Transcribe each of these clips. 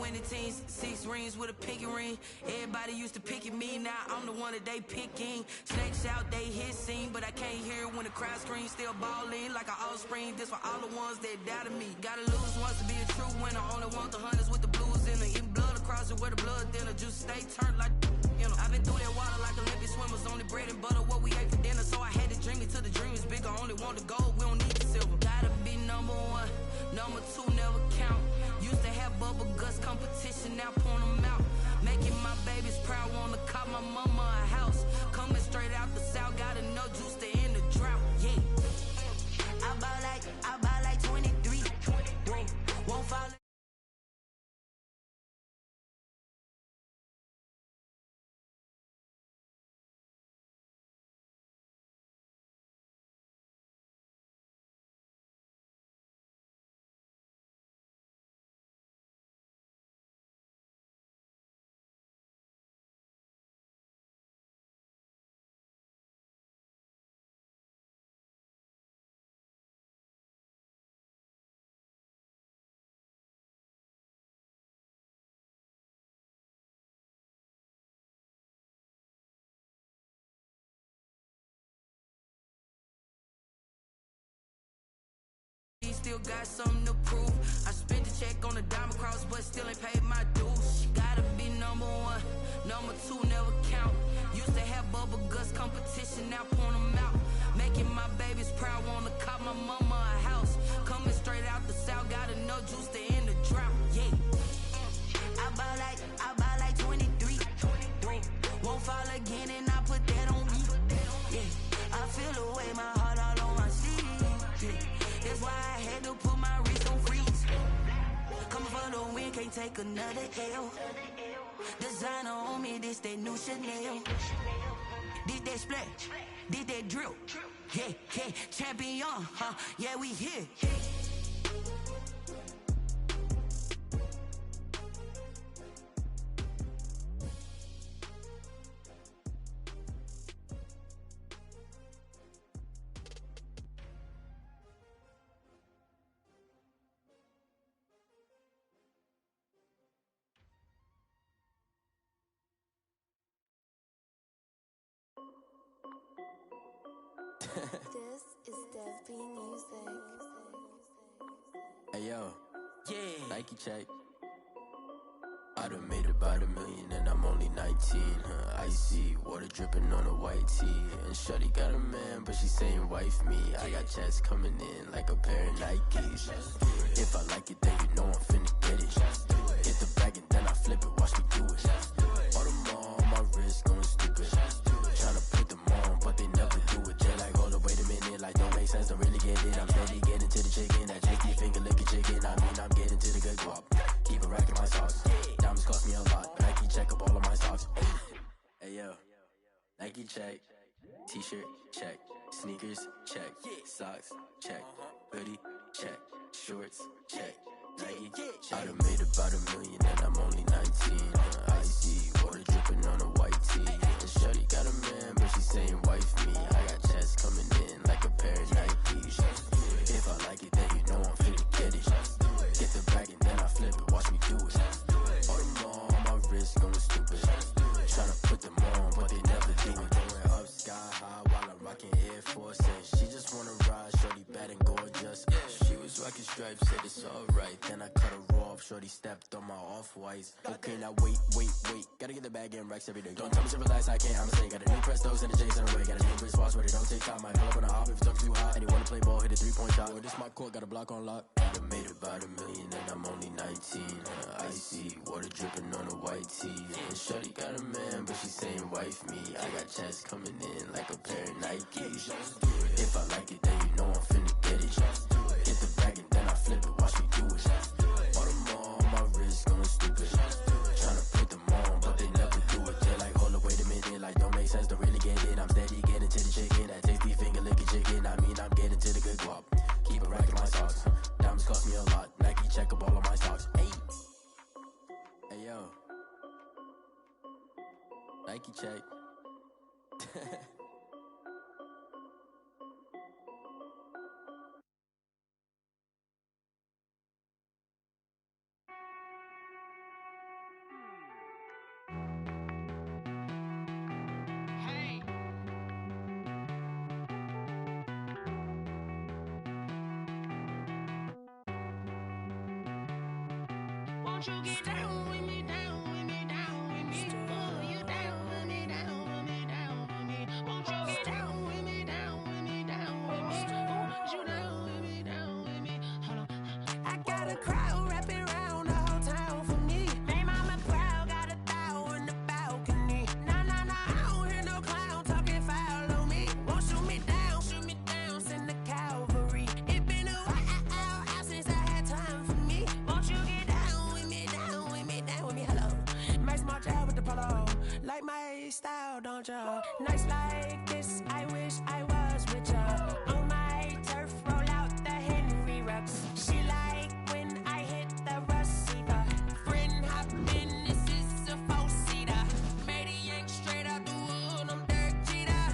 winning teams, 6 rings with a pinky ring. Everybody used to picking me, now I'm the one that they picking. Snakes out, they hit scene, but I can't hear it when the crowd screams. Still ballin' like an offspring, this for all the ones that doubted me. Gotta lose once to be a true winner, only want the hunters with the blues in it. Even blood across it where the blood thinner, juice stay turned like, you know. I've been through that water like Olympic swimmers, only bread and butter, what we ate for dinner. So I had to dream it till the dream is bigger, only want the gold, we don't need the silver. Gotta be number 1, number 2 never count. Used to have bubble guts competition, now point them out. Making my babies proud, wanna call my mama a house. Coming straight out the south, gotta know juice to end the drought, yeah. I buy like 23, won't fall. Still got something to prove. I spent the check on the diamond cross, but still ain't paid my dues. Gotta be number 1, number 2 never count. Used to have bubble guts competition, now point them out. Making my babies proud, wanna call my mama a house. Coming straight out the south, gotta know juice to end the drought, yeah. I buy like 23, won't fall again and I put that on me, yeah. I feel the way, my heart all on my sleeve, yeah. That's why I had to put my wrist on freeze. Coming for the win, can't take another L. Designer on me, this that new Chanel. Did that splash, did that drill. Yeah, yeah, champion, huh? Yeah, we here. This is Dev B Music. Hey yo, Yeah. Nike check. I done made about $1 million and I'm only 19. Icy water dripping on a white tee. And shorty got a man, but she saying wife me. I got checks coming in like a pair of Nikes. If I like it, then you know I'm finna get it. Get the bag and then I flip it, watch me do it. All them on my wrist going stupid. Tryna put them on, but they never do it. They're like, hold up, wait a minute, like don't make sense, don't really get it. I'm steady getting to the chicken, that Jacqueesee finger licking chicken. I mean, I'm getting to the good guap. Keep a rack in my socks. Diamonds cost me a lot, but Nike check up all of my socks. Hey yo, Nike check. T-shirt check. Sneakers check. Socks check. Hoodie check. Shorts check. Nike check. I done made about $1 million and I'm only 19. Icy water dripping on a white tee. And shorty got a man, but she saying wife me. I got checks coming in like a pair of Nikes. If I like it, then you know I'm finna get it. Get the bag and then I flip it, watch me do it. All them on my wrist going stupid. Tryna put them on, but they never do it. Going up sky high while I'm rocking Air Force. And she just wanna ride, shorty bad and gorgeous. She was rocking stripes, said it's alright. Then I cut her off, shorty stepped on my off-whites. Okay, now wait. Gotta get the bag and racks every day. Don't tell me to relax, I can't, I'ma say. Got a new Prestos and a J's on the way. Got a new Chris Foss, but it don't take time. Might pull up on a hop if it's too hot. And he wanna play ball, hit a 3-point shot. Or this my court, got a block on lock. I done made about $1 million and I'm only 19. Icy water dripping on a white tee. And shorty got a man, but she saying wife me. I got checks coming in like a pair of Nikes. If I like it, then you know I'm finna get it. Get the bag and then I flip it, watch me do it. All them on my wrist going stupid. Tryna put them on, but they never do it. They're like, hold up, wait a minute, like don't make sense, don't really get it. I'm steady getting to the chicken, that tasty finger licking chicken. I mean, I'm getting to the good guap. Keep a rack in my socks. Diamonds cost me a lot. Nike check up all of my socks. Hey yo, Nike check. Won't you get down with me, down with me, down with me? Oh, you down with me, down with me, down with me. Won't you get down with me, down with me, down with me? Oh, you down with me, down with me. Hold on. I got a crowd wrapping around the whole town for me. Hey, mama proud, got a thou in the balcony. Nah, nah, nah, I don't hear no clown talking foul on me. Won't shoot me down, send the cavalry. It been a while since I had time for me. Won't you get down with me, down with me, down with me? Hello. Nice march out with the polo. Like my style, don't ya? Nice like this, I wish I was with ya. On my turf, roll out the Henry Rux. She like when I hit the receiver. Friend hop in, this is a four-seater. Made a yank straight out the wood, I'm Derek Jeter.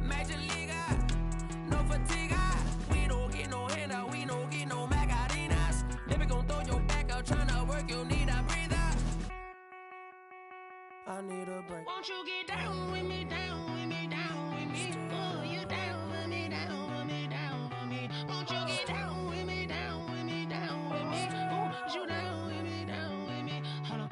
Major leaguer, no fatigue. We don't get no handout, we don't get no Macarinas. Never gon' throw your back out, tryna work, you need a breather. I need a break. Won't you get down with me, down with me, down with me? Oh, you down with me, down with me, down with me. Won't you get down with me, down with me, down with me? Oh, you down with me, down with me. Hold on.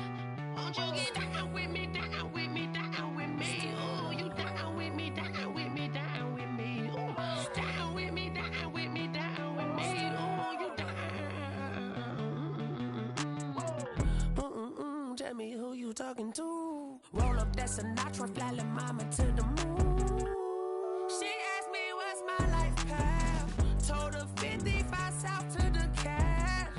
Won't you get down with me, down with me, down with me? Oh, you down with me, down with me, down with me. Oh, down with me, down with me, down with me. Oh, you down. Tell me who you talking to. Roll up that Sinatra, fly la mama to the moon. She asked me what's my life path. Told her 55 south to the cat.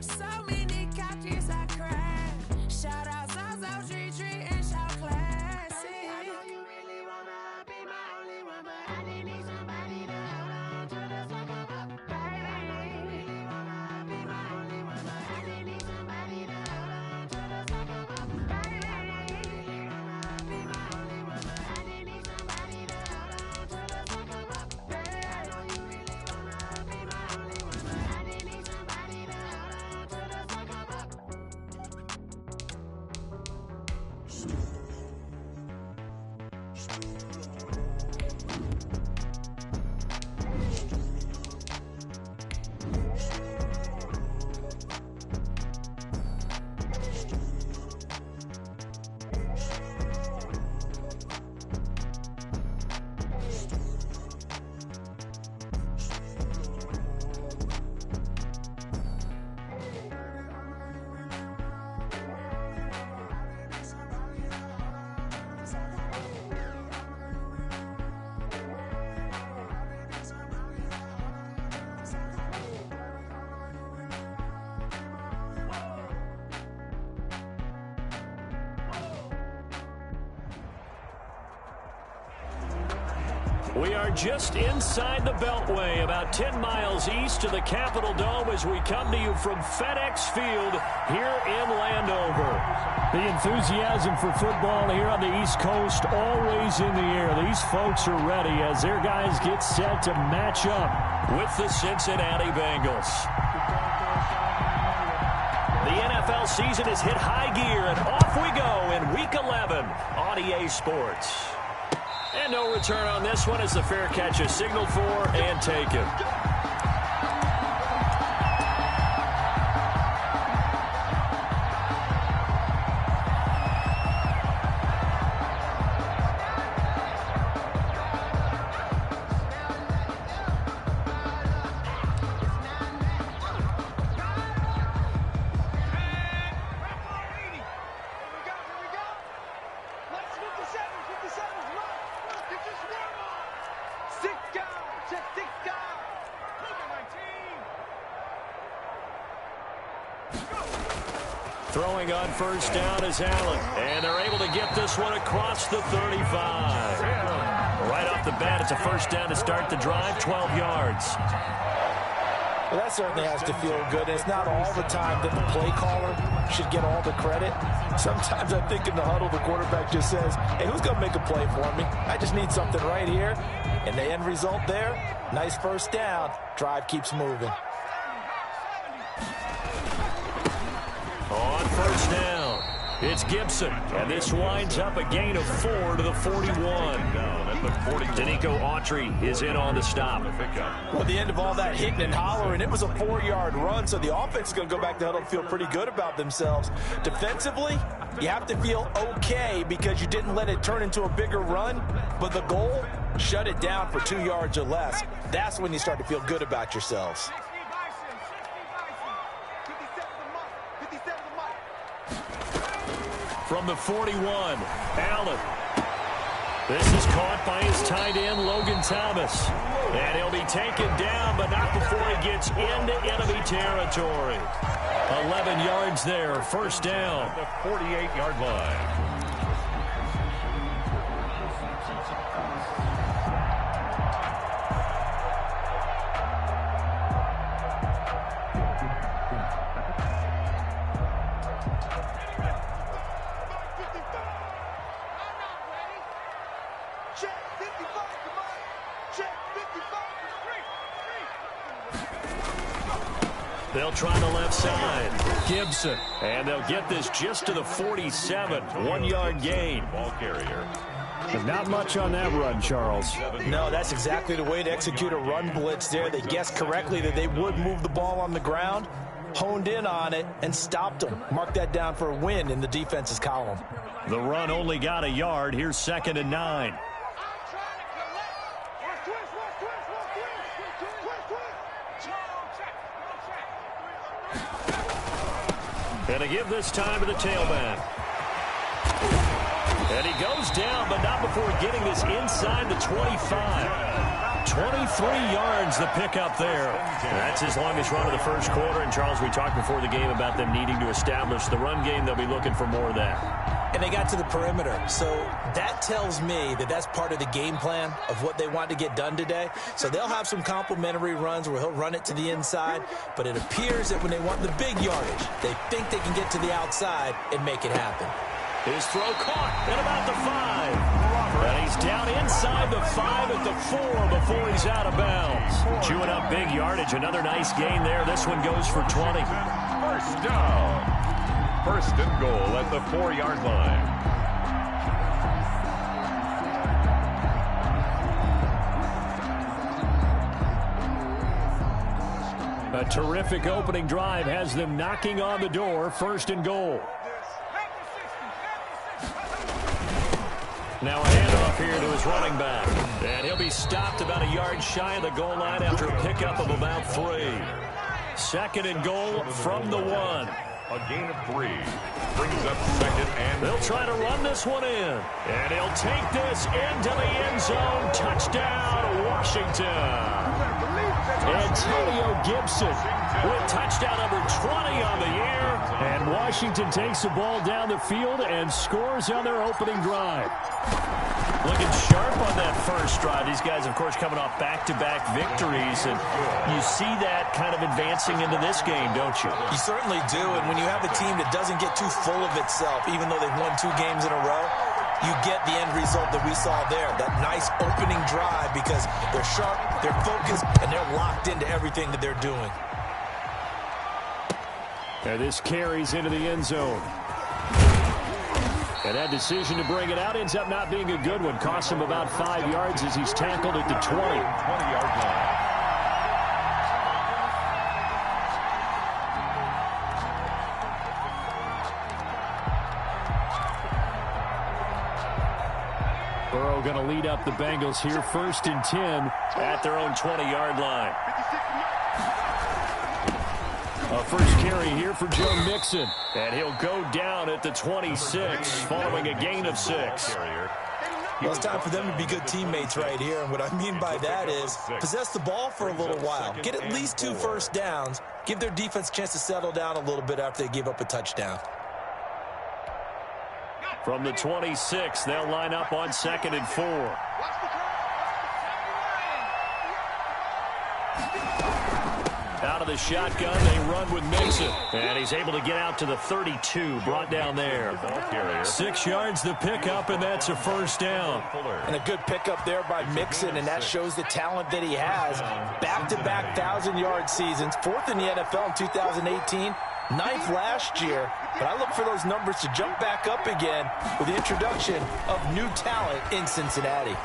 So many couches I crashed. Shout out Zazo, Tree, and shout classy. I know you really wanna be my only one, but I didn't need somebody to hold on to the sucker up, baby. I know you really wanna be my only one, but I didn't need somebody to hold on to the sucker up, baby. I know you really wanna be my only one, but I didn't need somebody to hold on to the sucker up, baby. I know you really wanna be my only one, but I didn't need somebody to hold on to the sucker up. We are just inside the Beltway, about 10 miles east of the Capitol Dome as we come to you from FedEx Field here in Landover. The enthusiasm for football here on the East Coast always in the air. These folks are ready as their guys get set to match up with the Cincinnati Bengals. The NFL season has hit high gear, and off we go in Week 11 on EA Sports. And no return on this one as the fair catch is signaled for and taken. Throwing on first down is Allen. And they're able to get this one across the 35. Right off the bat, it's a first down to start the drive, 12 yards. Well, that certainly has to feel good. It's not all the time that the play caller should get all the credit. Sometimes I think in the huddle, the quarterback just says, hey, who's going to make a play for me? I just need something right here. And the end result there, nice first down. Drive keeps moving. On first down, It's Gibson, and this winds up a gain of 4 to the 41. Danico Autry is in on the stop. Well, at the end of all that hitting and hollering, it was a 4-yard run, so the offense is going to go back to huddle and feel pretty good about themselves. Defensively, you have to feel okay because you didn't let it turn into a bigger run, but the goal, shut it down for 2 yards or less. That's when you start to feel good about yourselves. From the 41, Allen. This is caught by his tight end, Logan Thomas. And he'll be taken down, but not before he gets into enemy territory. 11 yards there, first down. The 48-yard line. They'll try the left side. Gibson. And they'll get this just to the 47. 1-yard gain. Ball carrier. Not much on that run, Charles. No, that's exactly the way to execute a run blitz there. They guessed correctly that they would move the ball on the ground, honed in on it, and stopped them. Mark that down for a win in the defense's column. The run only got a yard. Here's 2nd and 9. And to give this time to the tailback. And he goes down, but not before getting this inside the 25. 23 yards the pickup there. That's his longest run of the first quarter. And, Charles, we talked before the game about them needing to establish the run game. They'll be looking for more of that. And they got to the perimeter. So that tells me that that's part of the game plan of what they want to get done today. So they'll have some complementary runs where he'll run it to the inside. But it appears that when they want the big yardage, they think they can get to the outside and make it happen. His throw caught at about the 5. And he's down inside the 5 at the 4 before he's out of bounds. Chewing up big yardage. Another nice gain there. This one goes for 20. First down. First and goal at the 4-yard line. A terrific opening drive has them knocking on the door. First and goal. Now a handoff here to his running back. And he'll be stopped about a yard shy of the goal line after a pickup of about 3. 2nd and goal from the 1. A gain of 3. Brings up 2nd and... They'll try to run this one in. And he'll take this into the end zone. Touchdown, Washington. Antonio Gibson with touchdown number 20 on the year. And Washington takes the ball down the field and scores on their opening drive. Looking sharp on that first drive. These guys, of course, coming off back-to-back victories. And you see that kind of advancing into this game, don't you? You certainly do. And when you have a team that doesn't get too full of itself, even though they've won 2 games in a row, you get the end result that we saw there. That nice opening drive because they're sharp, they're focused, and they're locked into everything that they're doing. And this carries into the end zone. And that decision to bring it out ends up not being a good one. Costs him about 5 yards as he's tackled at the 20. 20-yard line. Burrow going to lead up the Bengals here. 1st and 10 at their own 20-yard line. A first carry here for Joe Mixon. And he'll go down at the 26 following a gain of 6. Well, it's time for them to be good teammates right here. And what I mean by that is possess the ball for a little while. Get at least 2 first downs. Give their defense a chance to settle down a little bit after they give up a touchdown. From the 26, they'll line up on 2nd and 4. Out of the shotgun, they run with Mixon. And he's able to get out to the 32, brought down there. 6 yards the pickup, and that's a first down. And a good pickup there by Mixon, and that shows the talent that he has. Back-to-back 1,000-yard seasons, 4th in the NFL in 2018, 9th last year. but I look for those numbers to jump back up again with the introduction of new talent in Cincinnati.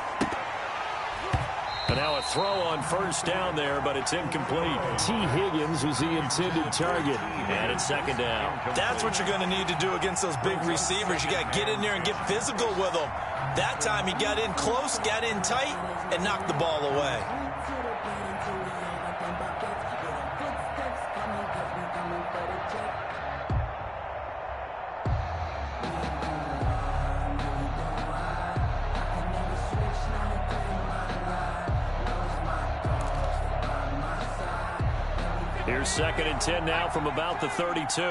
And now a throw on first down there, but it's incomplete. T. Higgins was the intended target, and it's second down. That's what you're going to need to do against those big receivers. You got to get in there and get physical with them. That time he got in close, got in tight, and knocked the ball away. Here's second and 10 now from about the 32.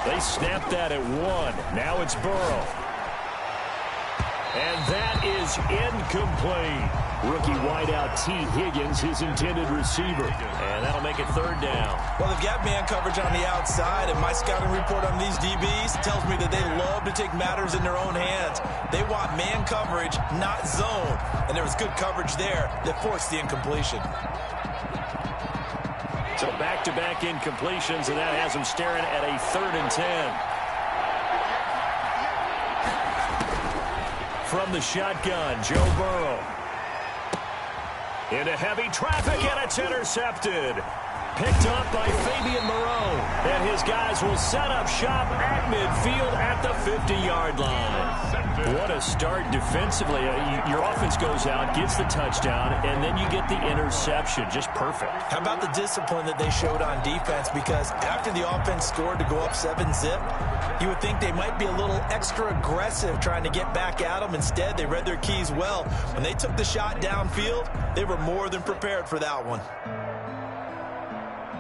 They snapped that at 1. Now it's Burrow. And that is incomplete. Rookie wideout T. Higgins, his intended receiver. And that'll make it third down. Well, they've got man coverage on the outside, and my scouting report on these DBs tells me that they love to take matters in their own hands. They want man coverage, not zone. And there was good coverage there that forced the incompletion. So back-to-back incompletions, and that has them staring at a third and 10. From the shotgun, Joe Burrow. Into heavy traffic, and it's intercepted. Picked up by Fabian Moreau. And his guys will set up shop at midfield at the 50-yard line. What a start defensively. Your offense goes out, gets the touchdown, and then you get the interception. Just perfect. How about the discipline that they showed on defense? Because after the offense scored to go up 7-zip, you would think they might be a little extra aggressive trying to get back at them. Instead, they read their keys well. When they took the shot downfield, they were more than prepared for that one.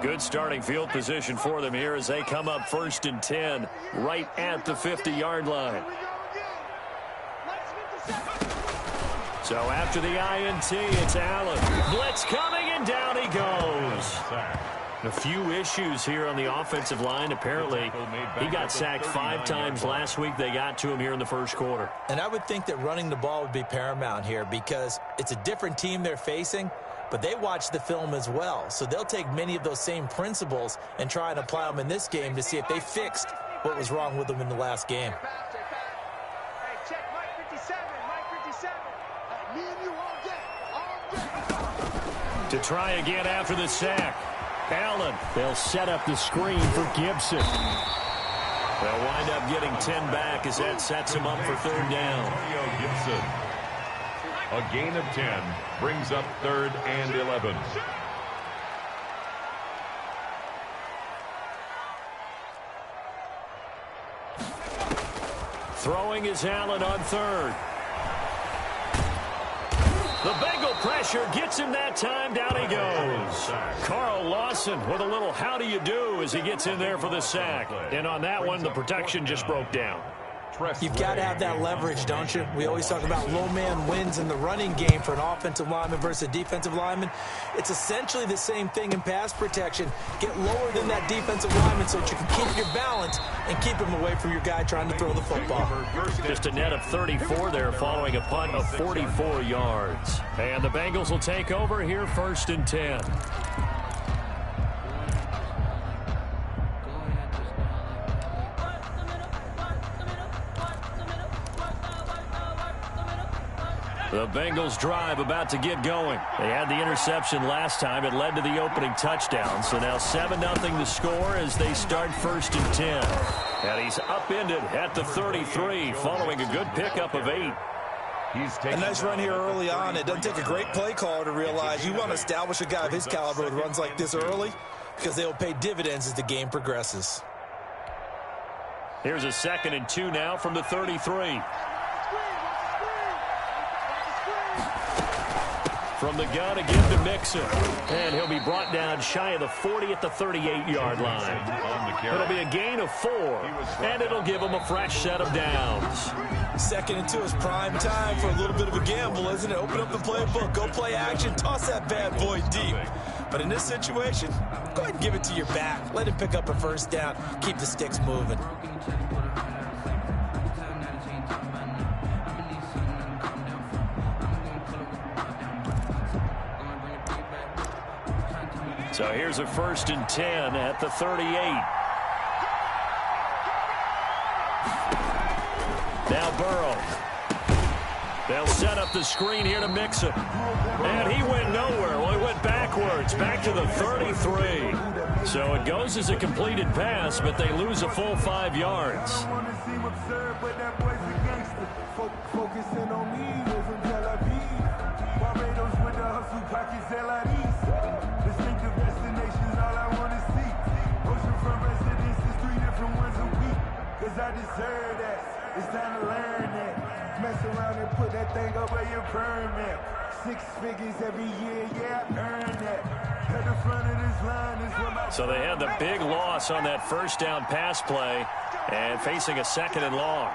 Good starting field position for them here as they come up first and 10 right at the 50-yard line. So after the INT, it's Allen. Blitz coming, and down he goes. A few issues here on the offensive line. Apparently, he got sacked 5 times last week. They got to him here in the first quarter. And I would think that running the ball would be paramount here because it's a different team they're facing, but they watch the film as well. So they'll take many of those same principles and try and apply them in this game to see if they fixed what was wrong with them in the last game. To try again after the sack. Allen, they'll set up the screen for Gibson. They'll wind up getting 10 back as that sets him up for third down. Gibson. A gain of 10 brings up 3rd and 11. Throwing is Allen on 3rd. The Bengal pressure gets him that time. Down he goes. Carl Lawson with a little how do you do as he gets in there for the sack. And on that one, the protection just broke down. You've got to have that leverage, don't you? We always talk about low man wins in the running game for an offensive lineman versus a defensive lineman. It's essentially the same thing in pass protection. Get lower than that defensive lineman so that you can keep your balance and keep him away from your guy trying to throw the football. Just a net of 34 there following a punt of 44 yards. And the Bengals will take over here 1st and 10. The Bengals drive about to get going. They had the interception last time. It led to the opening touchdown. So now 7-0 the score as they start 1st and 10. And he's upended at the 33 following a good pickup of 8. A nice run here early on. It doesn't take a great play caller to realize you want to establish a guy of his caliber with runs like this early because they will pay dividends as the game progresses. Here's a 2nd and 2 now from the 33. From the gun again to Mixon. And he'll be brought down shy of the 40 at the 38-yard line. It'll be a gain of 4, and it'll give him a fresh set of downs. 2nd and 2 is prime time for a little bit of a gamble, isn't it? Open up the playbook, go play action, toss that bad boy deep. But in this situation, go ahead and give it to your back. Let him pick up a 1st down. Keep the sticks moving. So here's a 1st and 10 at the 38. Now Burrow. They'll set up the screen here to Mixon. And he went nowhere. Well, he went backwards, back to the 33. So it goes as a completed pass, but they lose a full 5 yards. Focusing on me, live from Tel Aviv. Barbados with the hustle pockets, LIDs. Distinctive destinations, all I want to see. Oceanfront residences, 3 different ones a week. Cause I deserve that. It's time to learn that. Mess around and put that thing over your permit. 6 figures every year, yeah, I earned that. At the front of this line is what my... So they had the big loss on that 1st down pass play and facing a 2nd and long.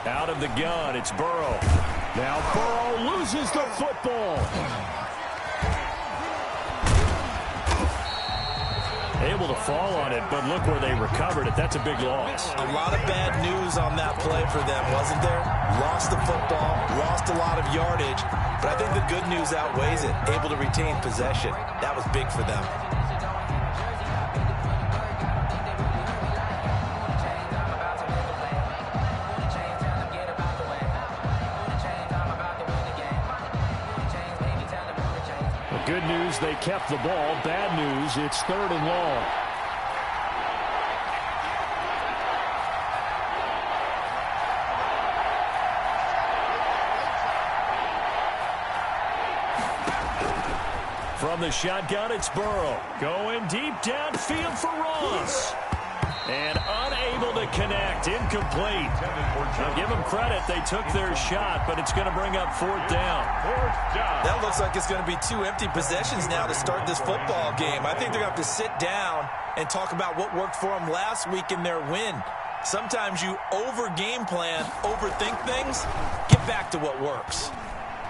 Out of the gun, it's Burrow. Now Burrow loses the football. Able to fall on it, but look where they recovered it. That's a big loss. A lot of bad news on that play for them, wasn't there? Lost the football, lost a lot of yardage, but I think the good news outweighs it. Able to retain possession. That was big for them. Good news, they kept the ball. Bad news, it's 3rd and long. From the shotgun, it's Burrow. Going deep downfield for Ross. And unable to connect. Incomplete. Now give them credit. They took their shot, but it's going to bring up 4th down. That looks like it's going to be 2 empty possessions now to start this football game. I think they're going to have to sit down and talk about what worked for them last week in their win. Sometimes you over-game plan, overthink things. Get back to what works.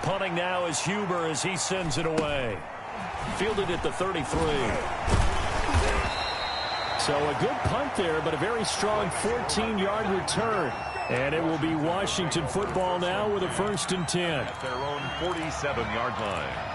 Punting now is Huber as he sends it away. Fielded at the 33. So a good punt there, but a very strong 14-yard return. And it will be Washington football now with a 1st and 10. At their own 47-yard line.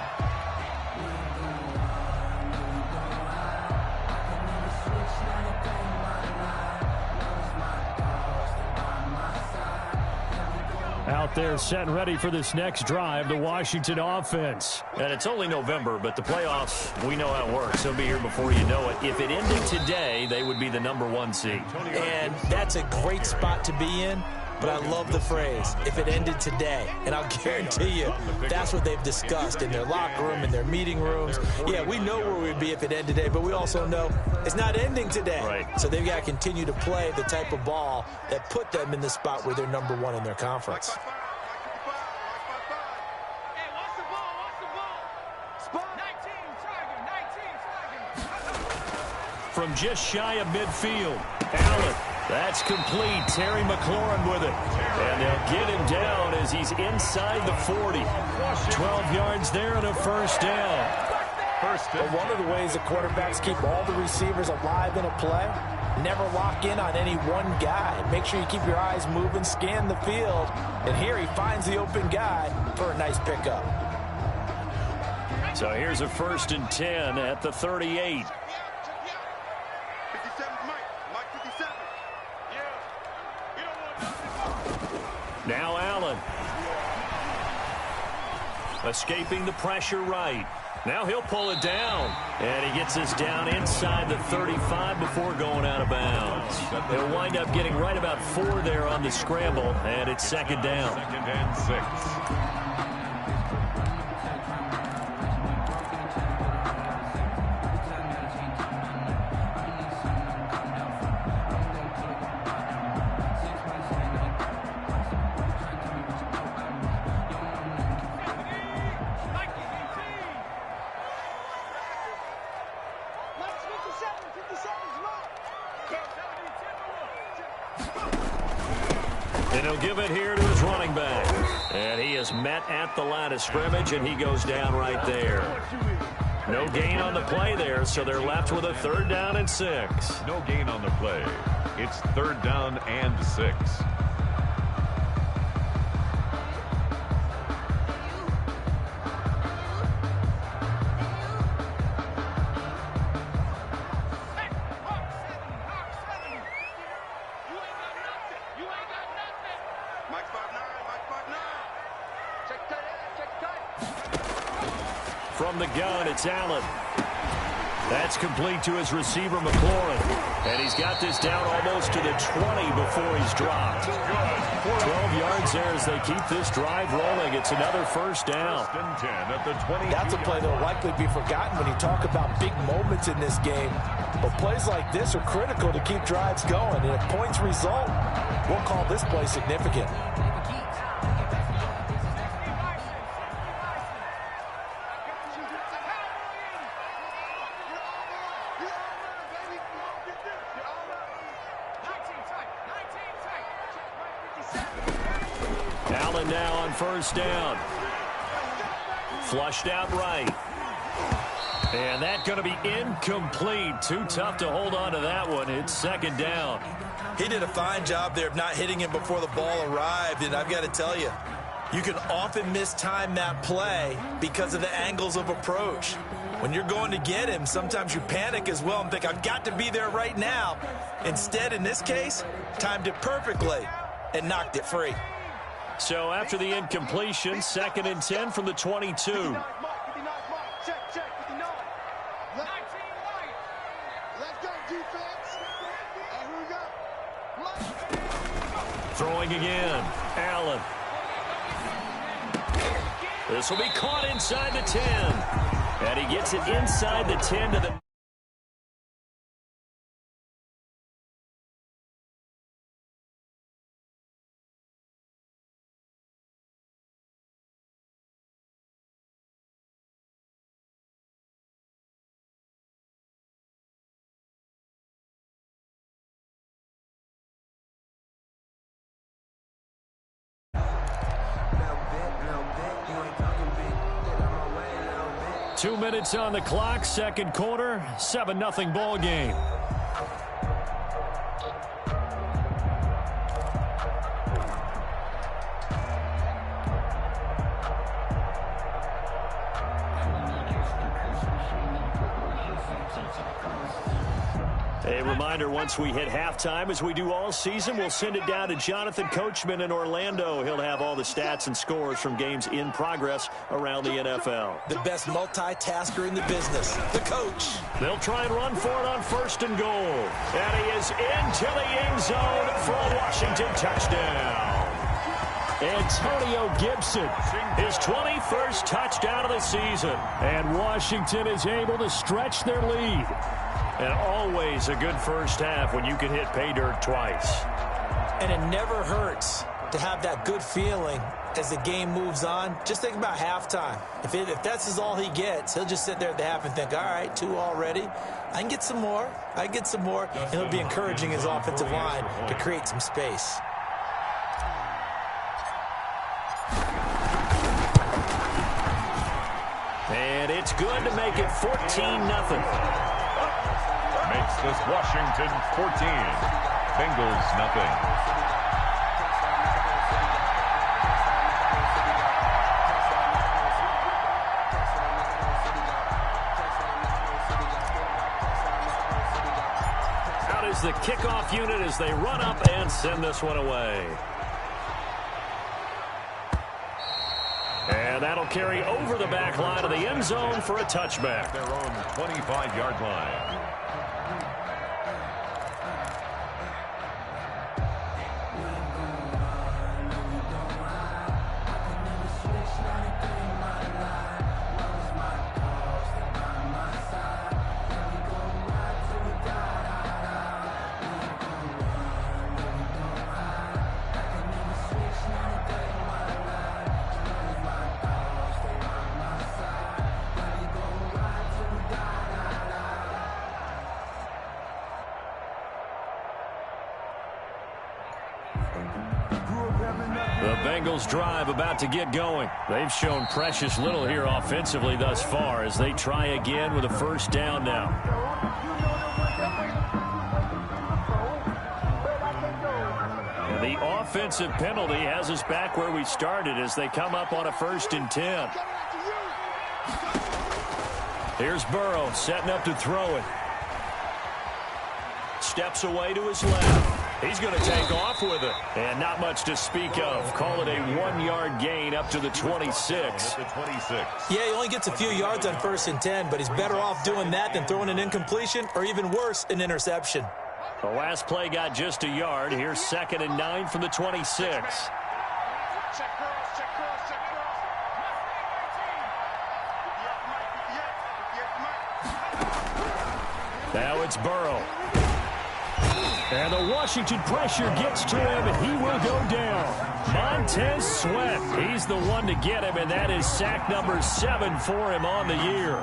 Out there set and ready for this next drive, the Washington offense. And it's only November, but the playoffs, we know how it works. They'll be here before you know it. If it ended today, they would be the #1 seed. And that's a great spot to be in, but I love the phrase, if it ended today. And I'll guarantee you, that's what they've discussed in their locker room, in their meeting rooms. Yeah, we know where we'd be if it ended today, but we also know it's not ending today. Right. So they've got to continue to play the type of ball that put them in the spot where they're #1 in their conference. From just shy of midfield, Allen. That's complete. Terry McLaurin with it. And they'll get him down as he's inside the 40. 12 yards there and a 1st down. But one of the ways the quarterbacks keep all the receivers alive in a play, never lock in on any one guy. Make sure you keep your eyes moving, scan the field. And here he finds the open guy for a nice pickup. So here's a 1st and 10 at the 38. Now Allen. Escaping the pressure right. Now he'll pull it down. And he gets us down inside the 35 before going out of bounds. He'll wind up getting right about 4 there on the scramble, and it's 2nd down. 2nd and 6. And he'll give it here to his running back. And he is met at the line of scrimmage, and he goes down right there. No gain on the play there, so they're left with a 3rd down and 6. No gain on the play. It's 3rd down and 6. From the gun, it's Allen. That's complete to his receiver, McLaurin. And he's got this down almost to the 20 before he's dropped. 12 yards there as they keep this drive rolling. It's another first down. First and 10 at the 20. That's a play that will likely be forgotten when you talk about big moments in this game. But plays like this are critical to keep drives going. And if points result, we'll call this play significant. Allen now on first down. Flushed out right. And that's going to be incomplete. Too tough to hold on to that one. It's second down. He did a fine job there of not hitting him before the ball arrived. And I've got to tell you, you can often mistime that play because of the angles of approach. When you're going to get him, sometimes you panic as well and think, I've got to be there right now. Instead, in this case, timed it perfectly and knocked it free. So after the incompletion, second and 10 from the 22. Throwing again, Allen. This will be caught inside the 10. And he gets it inside the 10 to the... Two minutes on the clock, second quarter, 7-0 ball game. A reminder, once we hit halftime, as we do all season, we'll send it down to Jonathan Coachman in Orlando. He'll have all the stats and scores from games in progress around the NFL. The best multitasker in the business, the coach. They'll try and run for it on first and goal. And he is into the end zone for a Washington touchdown. Antonio Gibson, his 21st touchdown of the season. And Washington is able to stretch their lead. And always a good first half when you can hit pay dirt twice. And it never hurts to have that good feeling as the game moves on. Just think about halftime. If that's all he gets, he'll just sit there at the half and think, all right, 2 already. I can get some more. I can get some more. And he'll be encouraging his offensive line to create some space. And it's good to make it 14-0. Makes this Washington 14. Bengals nothing. Out is the kickoff unit as they run up and send this one away. And that'll carry over the back line of the end zone for a touchback. Their own 25-yard line. The Bengals drive about to get going. They've shown precious little here offensively thus far as they try again with a first down now. And the offensive penalty has us back where we started as they come up on a 1st and 10. Here's Burrow setting up to throw it. Steps away to his left. He's going to take off with it. And not much to speak of. Call it a 1-yard gain up to the 26. Yeah, he only gets a few yards on 1st and 10, but he's better off doing that than throwing an incompletion or even worse, an interception. The last play got just a yard. Here's 2nd and 9 from the 26. Now it's Burrow. And the Washington pressure gets to him, and he will go down. Montez Sweat, he's the one to get him, and that is sack number 7 for him on the year.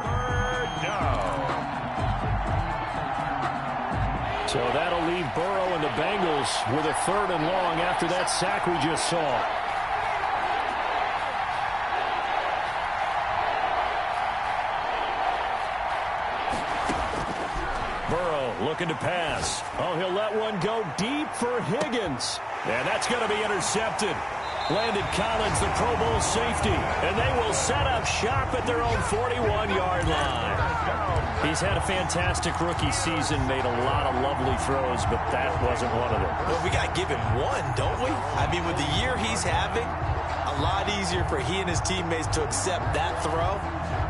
So that'll leave Burrow and the Bengals with a 3rd and long after that sack we just saw. Looking to pass. Oh, he'll let one go deep for Higgins. And that's going to be intercepted. Landon Collins, the Pro Bowl safety. And they will set up shop at their own 41-yard line. He's had a fantastic rookie season, made a lot of lovely throws, but that wasn't one of them. Well, we got to give him one, don't we? I mean, with the year he's having, a lot easier for he and his teammates to accept that throw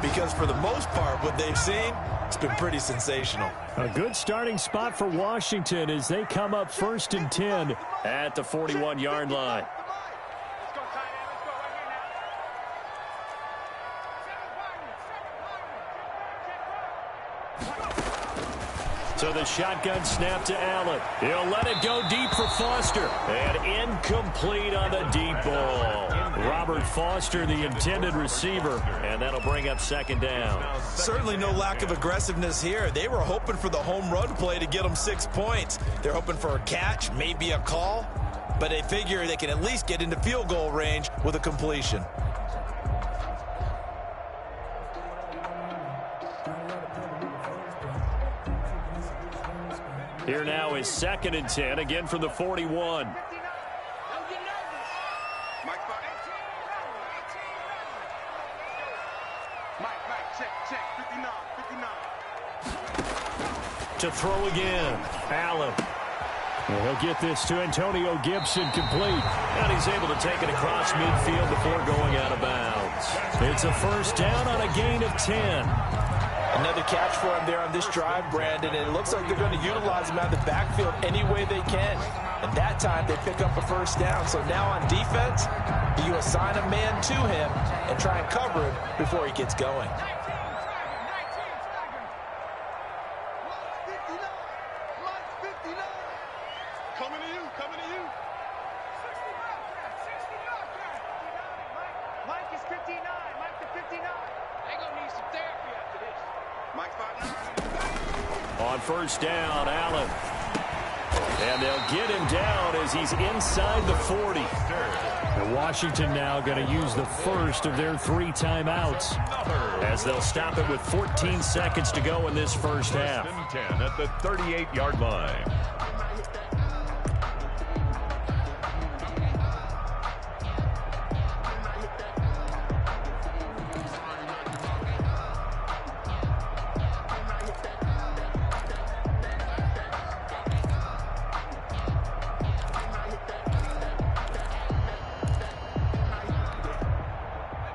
because for the most part, what they've seen, it's been pretty sensational. A good starting spot for Washington as they come up 1st and 10 at the 41-yard line. So the shotgun snap to Allen. He'll let it go deep for Foster. And incomplete on the deep ball. Robert Foster, the intended receiver. And that'll bring up 2nd down. Certainly no lack of aggressiveness here. They were hoping for the home run play to get them 6 points. They're hoping for a catch, maybe a call. But they figure they can at least get into field goal range with a completion. Here now is 2nd and 10, again from the 41. To throw again, Allen. And he'll get this to Antonio Gibson complete. And he's able to take it across midfield before going out of bounds. It's a 1st down on a gain of 10. Another catch for him there on this drive, Brandon, and it looks like they're going to utilize him out of the backfield any way they can. And that time, they pick up a 1st down. So now on defense, you assign a man to him and try and cover him before he gets going. On 1st down, Allen. And they'll get him down as he's inside the 40. And Washington now going to use the 1st of their 3 timeouts as they'll stop it with 14 seconds to go in this 1st half. 10 at the 38-yard line.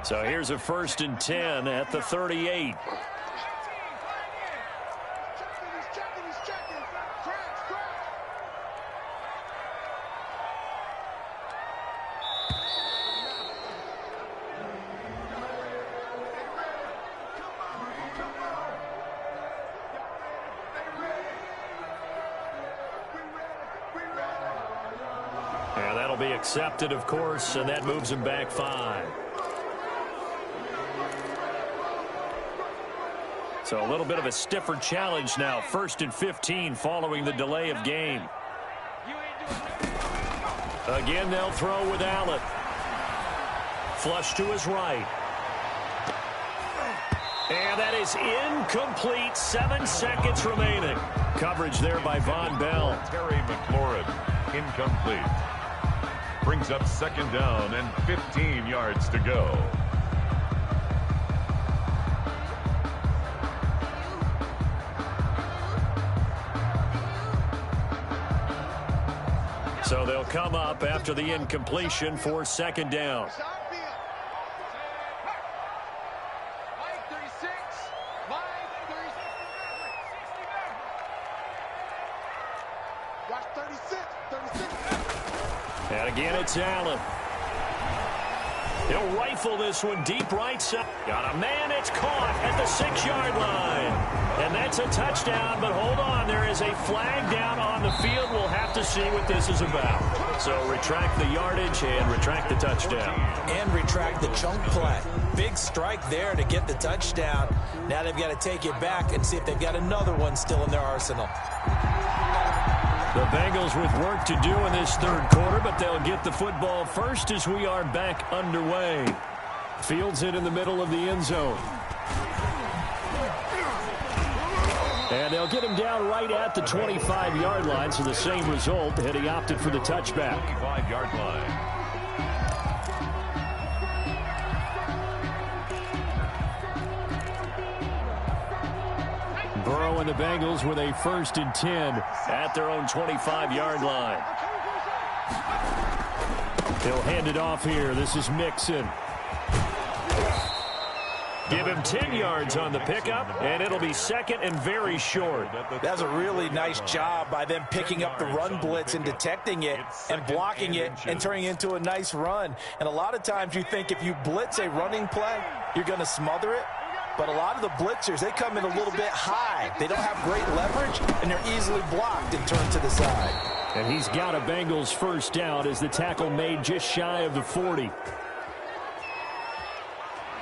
So here's a 1st and 10 at the 38. And that'll be accepted, of course, and that moves him back 5. So a little bit of a stiffer challenge now. 1st and 15 following the delay of game. Again, they'll throw with Allen. Flush to his right. And that is incomplete. 7 seconds remaining. Coverage there by Von Bell. Terry McLaurin, incomplete. Brings up 2nd down and 15 yards to go. So they'll come up after the incompletion for second down. And again, it's Allen. He'll rifle this one deep right side. Got a man, it's caught at the 6-yard line. And that's a touchdown, but hold on. There is a flag down on the field. We'll have to see what this is about. So retract the yardage and retract the touchdown. And retract the chunk play. Big strike there to get the touchdown. Now they've got to take it back and see if they've got another one still in their arsenal. The Bengals with work to do in this third quarter, but they'll get the football first as we are back underway. Fields it in the middle of the end zone. And they'll get him down right at the 25-yard line, so the same result, and he opted for the touchback. 25-yard line. Burrow and the Bengals with a 1st and 10 at their own 25-yard line. He'll hand it off here. This is Mixon. Give him 10 yards on the pickup, and it'll be second and very short. That's a really nice job by them picking up the run blitz and detecting it and blocking it and turning it into a nice run. And a lot of times you think if you blitz a running play, you're going to smother it. But a lot of the blitzers, they come in a little bit high. They don't have great leverage, and they're easily blocked and turned to the side. And he's got a Bengals first down as the tackle made just shy of the 40.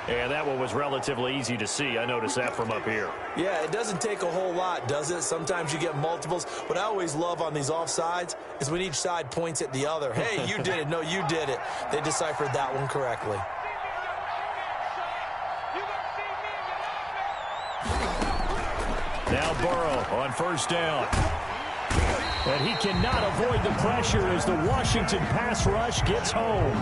And that one was relatively easy to see. I noticed that from up here. Yeah, it doesn't take a whole lot, does it? Sometimes you get multiples. What I always love on these offsides is when each side points at the other. Hey, you did it. No, you did it. They deciphered that one correctly. Now Burrow on first down. And he cannot avoid the pressure as the Washington pass rush gets home.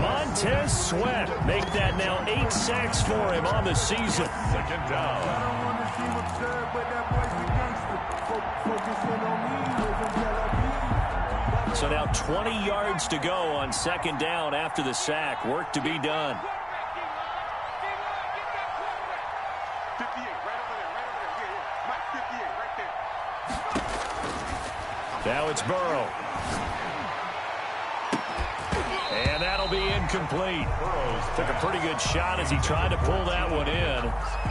Montez Sweat make that now 8 sacks for him on the season. Second down. So now 20 yards to go on second down after the sack. Work to be done. Now it's Burrow. And that'll be incomplete. Burrow took a pretty good shot as he tried to pull that one in.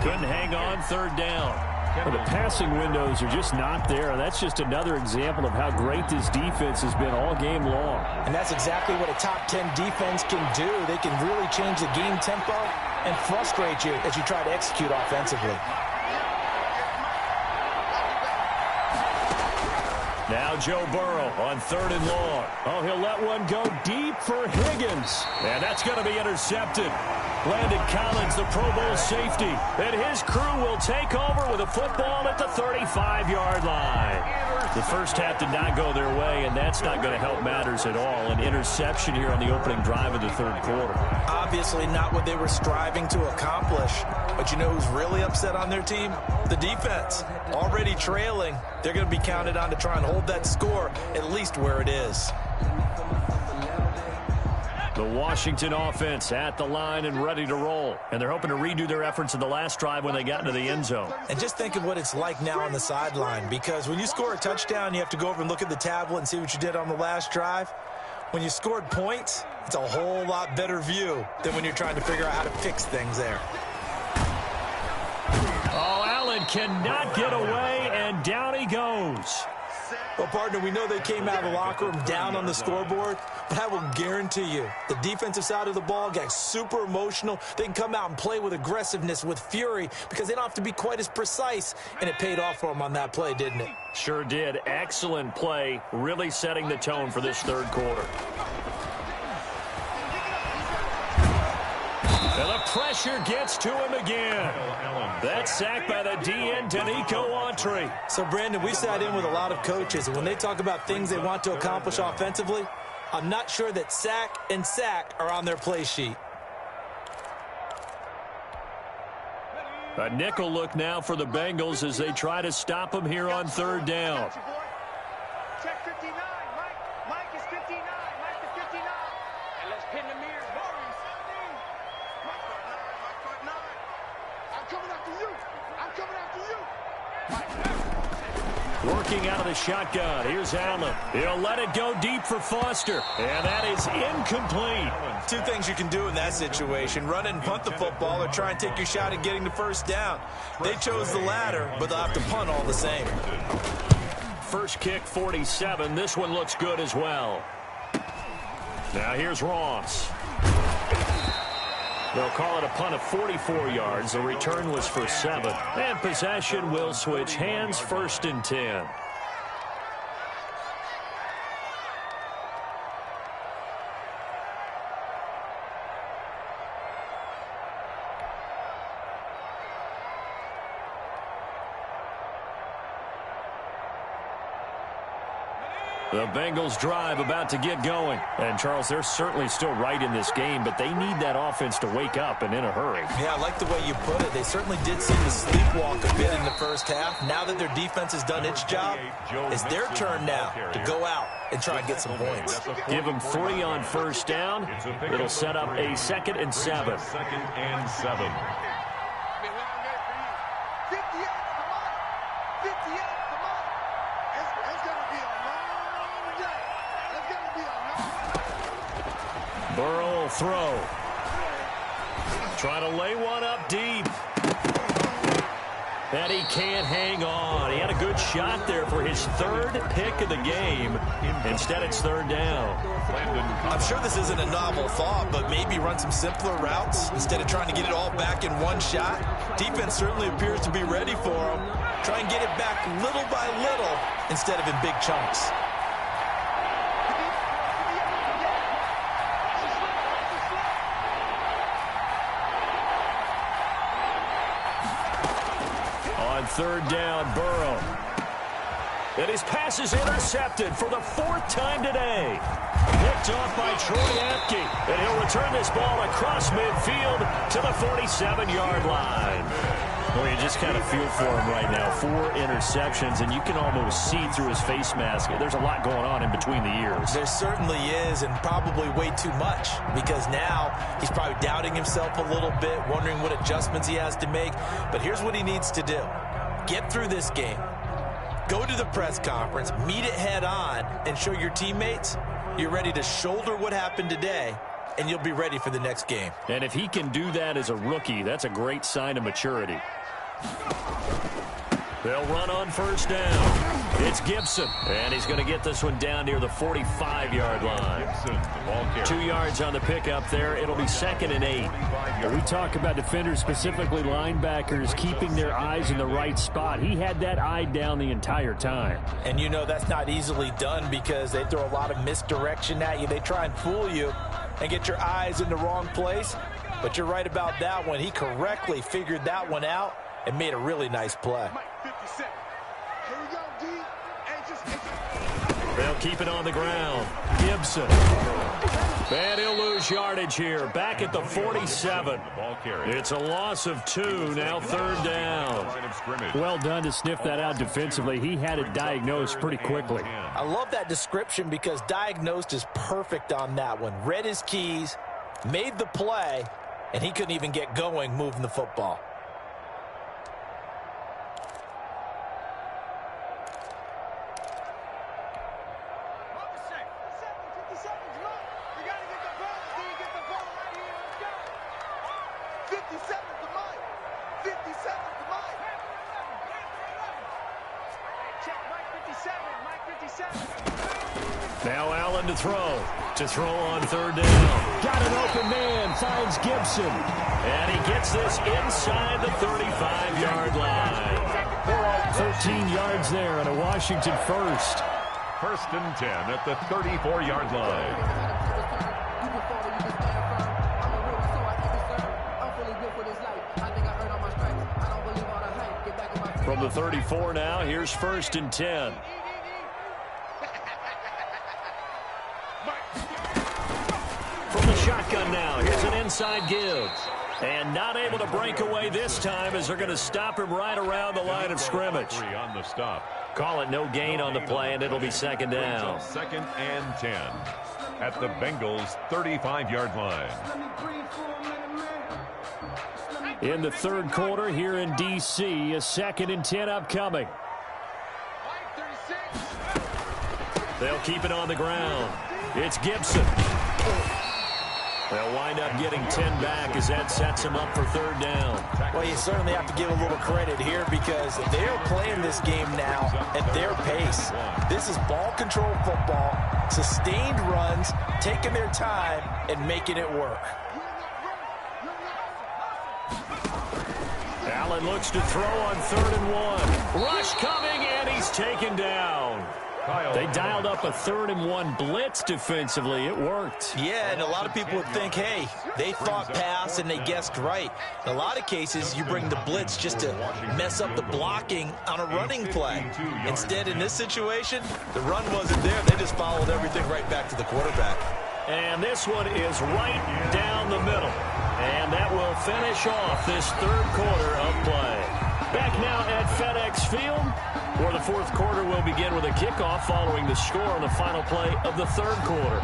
Couldn't hang on third down. Well, the passing windows are just not there. That's just another example of how great this defense has been all game long. And that's exactly what a top 10 defense can do. They can really change the game tempo and frustrate you as you try to execute offensively. Now Joe Burrow on third and long. Oh, he'll let one go deep for Higgins. And that's going to be intercepted. Landon Collins, the Pro Bowl safety. And his crew will take over with a football at the 35-yard line. The first half did not go their way, and that's not going to help matters at all. An interception here on the opening drive of the third quarter. Obviously not what they were striving to accomplish. But you know who's really upset on their team? The defense. Already trailing. They're going to be counted on to try and hold that score at least where it is. The Washington offense at the line and ready to roll. And they're hoping to redo their efforts in the last drive when they got into the end zone. And just think of what it's like now on the sideline, because when you score a touchdown, you have to go over and look at the tablet and see what you did on the last drive. When you scored points, it's a whole lot better view than when you're trying to figure out how to fix things there. Oh, Allen cannot get away, and down he goes. Well, partner, we know they came out of the locker room down on the scoreboard, but I will guarantee you the defensive side of the ball got super emotional. They can come out and play with aggressiveness, with fury, because they don't have to be quite as precise, and it paid off for them on that play, didn't it? Sure did. Excellent play, really setting the tone for this third quarter. And the pressure gets to him again. That's sacked by the DN, Danico Autry. So, Brandon, we sat in with a lot of coaches, and when they talk about things they want to accomplish offensively, I'm not sure that sack and sack are on their play sheet. A nickel look now for the Bengals as they try to stop him here on third down. Check 59. Mike is 59. Hitting the mirror. I'm coming after you. I'm coming after you. Working out of the shotgun. Here's Allen. He'll let it go deep for Foster. And that is incomplete. Two things you can do in that situation. Run it and punt the football or try and take your shot at getting the first down. They chose the latter, but they'll have to punt all the same. First kick, 47. This one looks good as well. Now here's Ross. They'll call it a punt of 44 yards. The return was for 7. And possession will switch hands, 1st and 10. The Bengals drive about to get going. And, Charles, they're certainly still right in this game, but they need that offense to wake up and in a hurry. Yeah, I like the way you put it. They certainly did seem to sleepwalk a bit in the first half. Now that their defense has done its job, it's their turn now to go out and try and get some points. Give them 3 on first down. It'll set up a 2nd and 7. 2nd and 7. Burrow will throw. Trying to lay one up deep. And he can't hang on. He had a good shot there for his 3rd pick of the game. Instead, it's 3rd down. I'm sure this isn't a novel thought, but maybe run some simpler routes instead of trying to get it all back in one shot. Defense certainly appears to be ready for him. Try and get it back little by little instead of in big chunks. On 3rd down, Burrow. And his pass is intercepted for the 4th time today. Picked off by Troy Apke. And he'll return this ball across midfield to the 47-yard line. Well, you just kind of feel for him right now. 4 interceptions, and you can almost see through his face mask. There's a lot going on in between the ears. There certainly is, and probably way too much, because now he's probably doubting himself a little bit, wondering what adjustments he has to make. But here's what he needs to do. Get through this game. Go to the press conference, meet it head on, and show your teammates you're ready to shoulder what happened today, and you'll be ready for the next game. And if he can do that as a rookie, that's a great sign of maturity. They'll run on 1st down. It's Gibson, and he's going to get this one down near the 45-yard line. 2 yards on the pickup there. It'll be 2nd and 8. We talk about defenders, specifically linebackers, keeping their eyes in the right spot. He had that eye down the entire time. And you know that's not easily done because they throw a lot of misdirection at you. They try and fool you and get your eyes in the wrong place. But you're right about that one. He correctly figured that one out and made a really nice play. They'll keep it on the ground. Gibson. And he'll lose yardage here. Back at the 47. It's a loss of 2. Now 3rd down. Well done to sniff that out defensively. He had it diagnosed pretty quickly. I love that description because diagnosed is perfect on that one. Read his keys, made the play, and he couldn't even get going moving the football. Now Allen to throw. To throw on 3rd down. Got an open man. Finds Gibson. And he gets this inside the 35-yard line. 13 yards there on a Washington first. 1st and 10 at the 34-yard line. From the 34 now, here's 1st and 10. From the shotgun now, here's an inside give. And not able to break away this time as they're going to stop him right around the line of scrimmage. On the stop. Call it no gain on the play, and it'll be 2nd down. 2nd and 10. at the Bengals' 35-yard line. In the third quarter here in D.C., a 2nd and 10 upcoming. They'll keep it on the ground. It's Gibson. They'll wind up getting 10 back as that sets them up for 3rd down. Well, you certainly have to give a little credit here because they're playing this game now at their pace. This is ball control football, sustained runs, taking their time, and making it work. Allen looks to throw on 3rd and 1. Rush coming, and he's taken down. They dialed up a 3rd and 1 blitz defensively. It worked. Yeah, and a lot of people would think, hey, they thought pass and they guessed right. In a lot of cases, you bring the blitz just to mess up the blocking on a running play. Instead, in this situation, the run wasn't there. They just followed everything right back to the quarterback. And this one is right down the middle. And that will finish off this 3rd quarter of play. Back now at FedEx Field, where the 4th quarter will begin with a kickoff following the score on the final play of the 3rd quarter.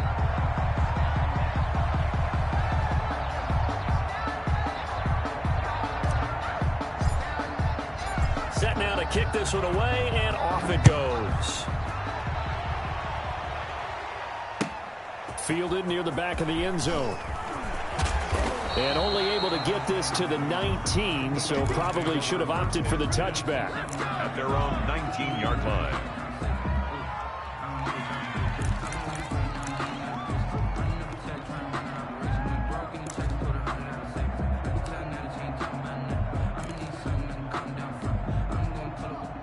Set now to kick this one away, and off it goes. Fielded near the back of the end zone. And only able to get this to the 19, so probably should have opted for the touchback. At their own 19-yard line.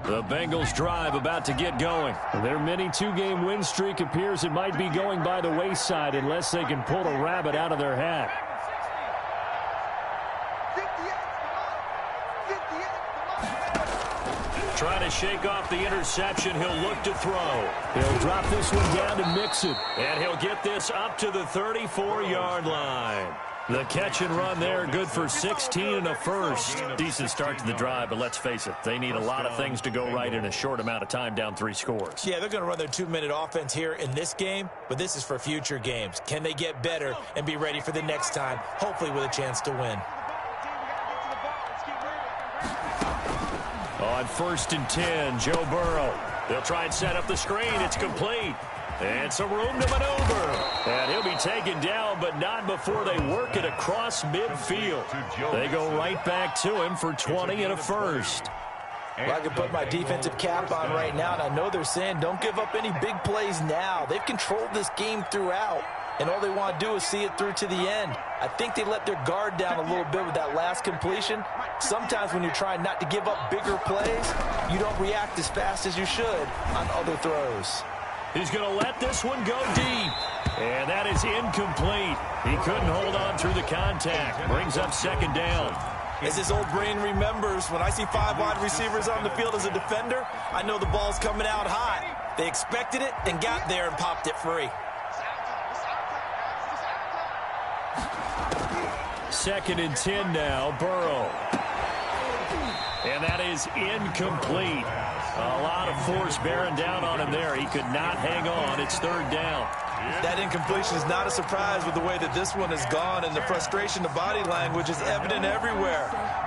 The Bengals drive about to get going. Their mini 2-game win streak appears it might be going by the wayside unless they can pull a rabbit out of their hat. Trying to shake off the interception. He'll look to throw. He'll drop this one down to Mixon. And he'll get this up to the 34-yard line. The catch and run there, good for 16 and a first. Decent start to the drive, but let's face it, they need a lot of things to go right in a short amount of time, down 3 scores. Yeah, they're going to run their 2-minute offense here in this game, but this is for future games. Can they get better and be ready for the next time, hopefully with a chance to win? On 1st and 10, Joe Burrow. They'll try and set up the screen. It's complete. And some room to maneuver. And he'll be taken down, but not before they work it across midfield. They go right back to him for 20 and a first. Well, I can put my defensive cap on right now, and I know they're saying don't give up any big plays now. They've controlled this game throughout, and all they want to do is see it through to the end. I think they let their guard down a little bit with that last completion. Sometimes when you're trying not to give up bigger plays, you don't react as fast as you should on other throws. He's going to let this one go deep. And that is incomplete. He couldn't hold on through the contact. Brings up 2nd down. As his old brain remembers, when I see 5 wide receivers on the field as a defender, I know the ball's coming out hot. They expected it and got there and popped it free. 2nd and 10 now, Burrow. And that is incomplete. A lot of force bearing down on him there. He could not hang on. It's 3rd down. That incompletion is not a surprise with the way that this one has gone, and the frustration, the body language is evident everywhere.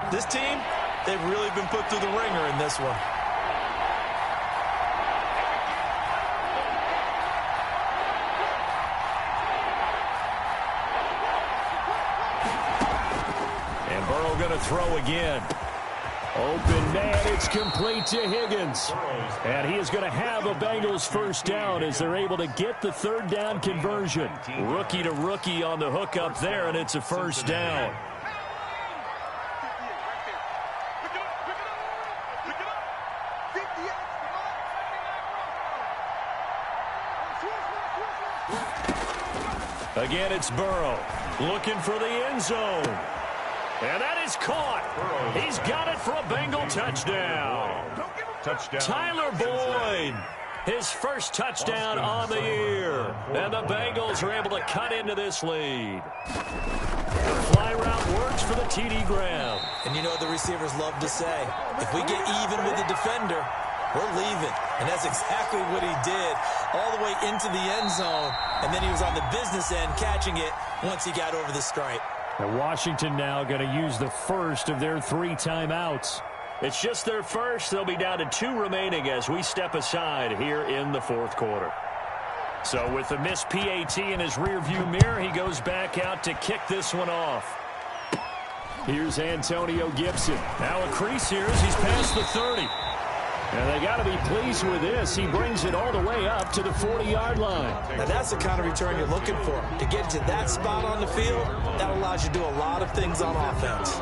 This team, they've really been put through the ringer in this one. And Burrow going to throw again. Open man, it's complete to Higgins. And he is going to have a Bengals 1st down as they're able to get the 3rd down conversion. Rookie to rookie on the hook up there, and it's a 1st down. Again, it's Burrow looking for the end zone. And that is caught. He's got it for a Bengal touchdown. Tyler Boyd, his first touchdown on the year. And the Bengals are able to cut into this lead. The fly route works for the TD Graham. And you know what the receivers love to say? If we get even with the defender, we're leaving. And that's exactly what he did. all the way into the end zone, and then he was on the business end catching it once he got over the stripe. And Washington now going to use the first of their 3 timeouts. It's just their first. They'll be down to 2 remaining as we step aside here in the 4th quarter. So with the missed PAT in his rearview mirror, he goes back out to kick this one off. Here's Antonio Gibson. Now a crease here as he's past the 30. And they got to be pleased with this. He brings it all the way up to the 40-yard line. Now that's the kind of return you're looking for. To get to that spot on the field, that allows you to do a lot of things on offense.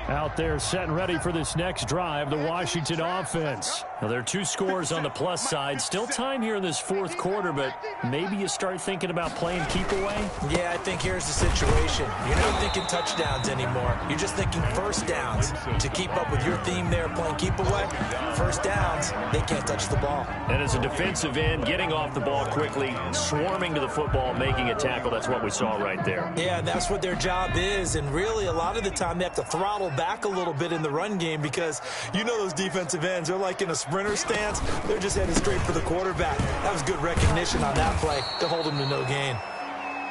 Out there set and ready for this next drive, the Washington offense. Now, there are 2 scores on the plus side. Still time here in this 4th quarter, but maybe you start thinking about playing keep away? Yeah, I think here's the situation. You're not thinking touchdowns anymore. You're just thinking first downs. To keep up with your theme there, playing keep away, first downs, they can't touch the ball. And as a defensive end, getting off the ball quickly, swarming to the football, making a tackle, that's what we saw right there. Yeah, that's what their job is, and really a lot of the time they have to throttle back a little bit in the run game because you know those defensive ends, they're like in a sprinter stance. They're just heading straight for the quarterback. That was good recognition on that play to hold him to no gain.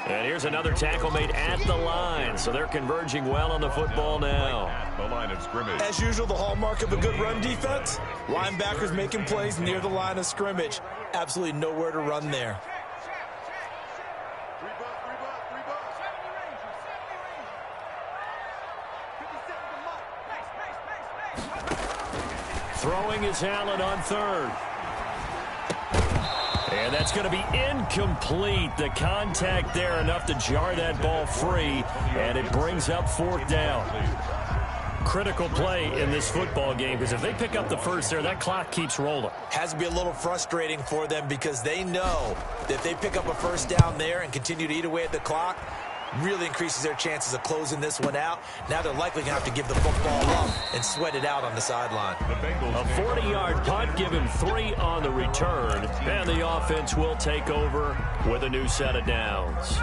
And here's another tackle made at the line, so they're converging well on the football now. The line of scrimmage. As usual, the hallmark of a good run defense, linebackers making plays near the line of scrimmage. Absolutely nowhere to run there. Throwing is Allen on 3rd. And that's going to be incomplete. The contact there enough to jar that ball free, and it brings up 4th down. Critical play in this football game because if they pick up the first there, that clock keeps rolling. Has to be a little frustrating for them because they know that if they pick up a first down there and continue to eat away at the clock, really increases their chances of closing this one out. Now they're likely going to have to give the football up and sweat it out on the sideline. A 40-yard punt, give him 3 on the return, and the offense will take over with a new set of downs.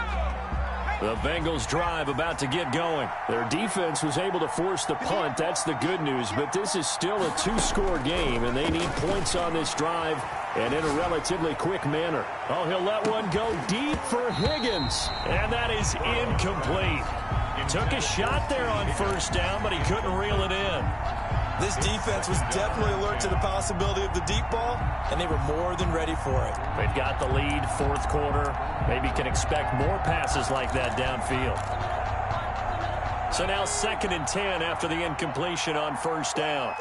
The Bengals drive about to get going. Their defense was able to force the punt. That's the good news, but this is still a 2-score game, and they need points on this drive and in a relatively quick manner. Oh, he'll let one go deep for Higgins, and that is incomplete. Took a shot there on first down, but he couldn't reel it in. This defense was definitely alert to the possibility of the deep ball, and they were more than ready for it. They've got the lead, 4th quarter. Maybe can expect more passes like that downfield. So now 2nd and 10 after the incompletion on first down.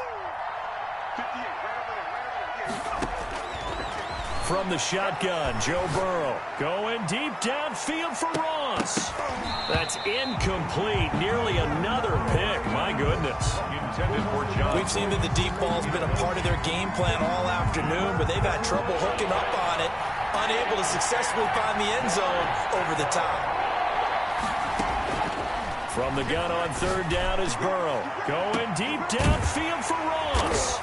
From the shotgun, Joe Burrow going deep downfield for Ross. That's incomplete. Nearly another pick. My goodness. We've seen that the deep ball's been a part of their game plan all afternoon, but they've had trouble hooking up on it, unable to successfully find the end zone over the top. From the gun on 3rd down is Burrow. Going deep downfield for Ross.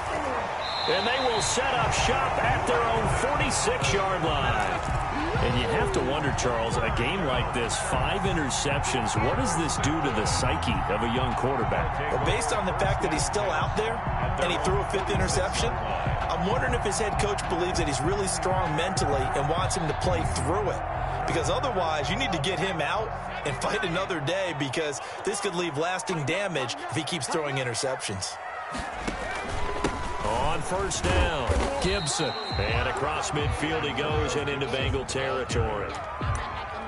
And they will set up shop at their own 46-yard line. And you have to wonder, Charles, a game like this, 5 interceptions, what does this do to the psyche of a young quarterback? Well, based on the fact that he's still out there and he threw a 5th interception, I'm wondering if his head coach believes that he's really strong mentally and wants him to play through it. Because otherwise, you need to get him out and fight another day because this could leave lasting damage if he keeps throwing interceptions. On first down, Gibson. And across midfield he goes and into Bengal territory.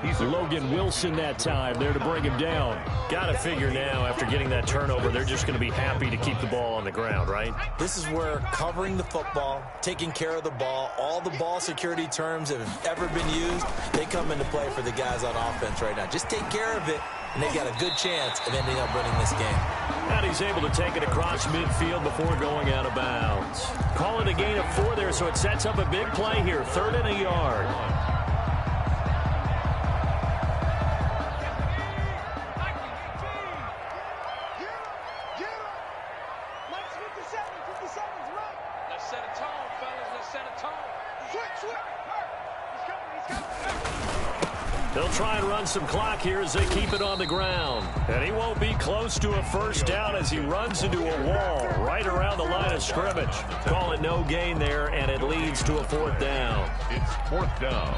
He's Logan Wilson that time there to bring him down. Got to figure now after getting that turnover, they're just going to be happy to keep the ball on the ground, right? This is where covering the football, taking care of the ball, all the ball security terms that have ever been used, they come into play for the guys on offense right now. Just take care of it, and they got a good chance of ending up winning this game. And he's able to take it across midfield before going out of bounds. Call it a gain of 4 there, so it sets up a big play here. 3rd and a yard. They'll try and run some clock here as they keep it on the ground. And he won't be close to a first down as he runs into a wall right around the line of scrimmage. Call it no gain there, and it leads to a fourth down. It's fourth down.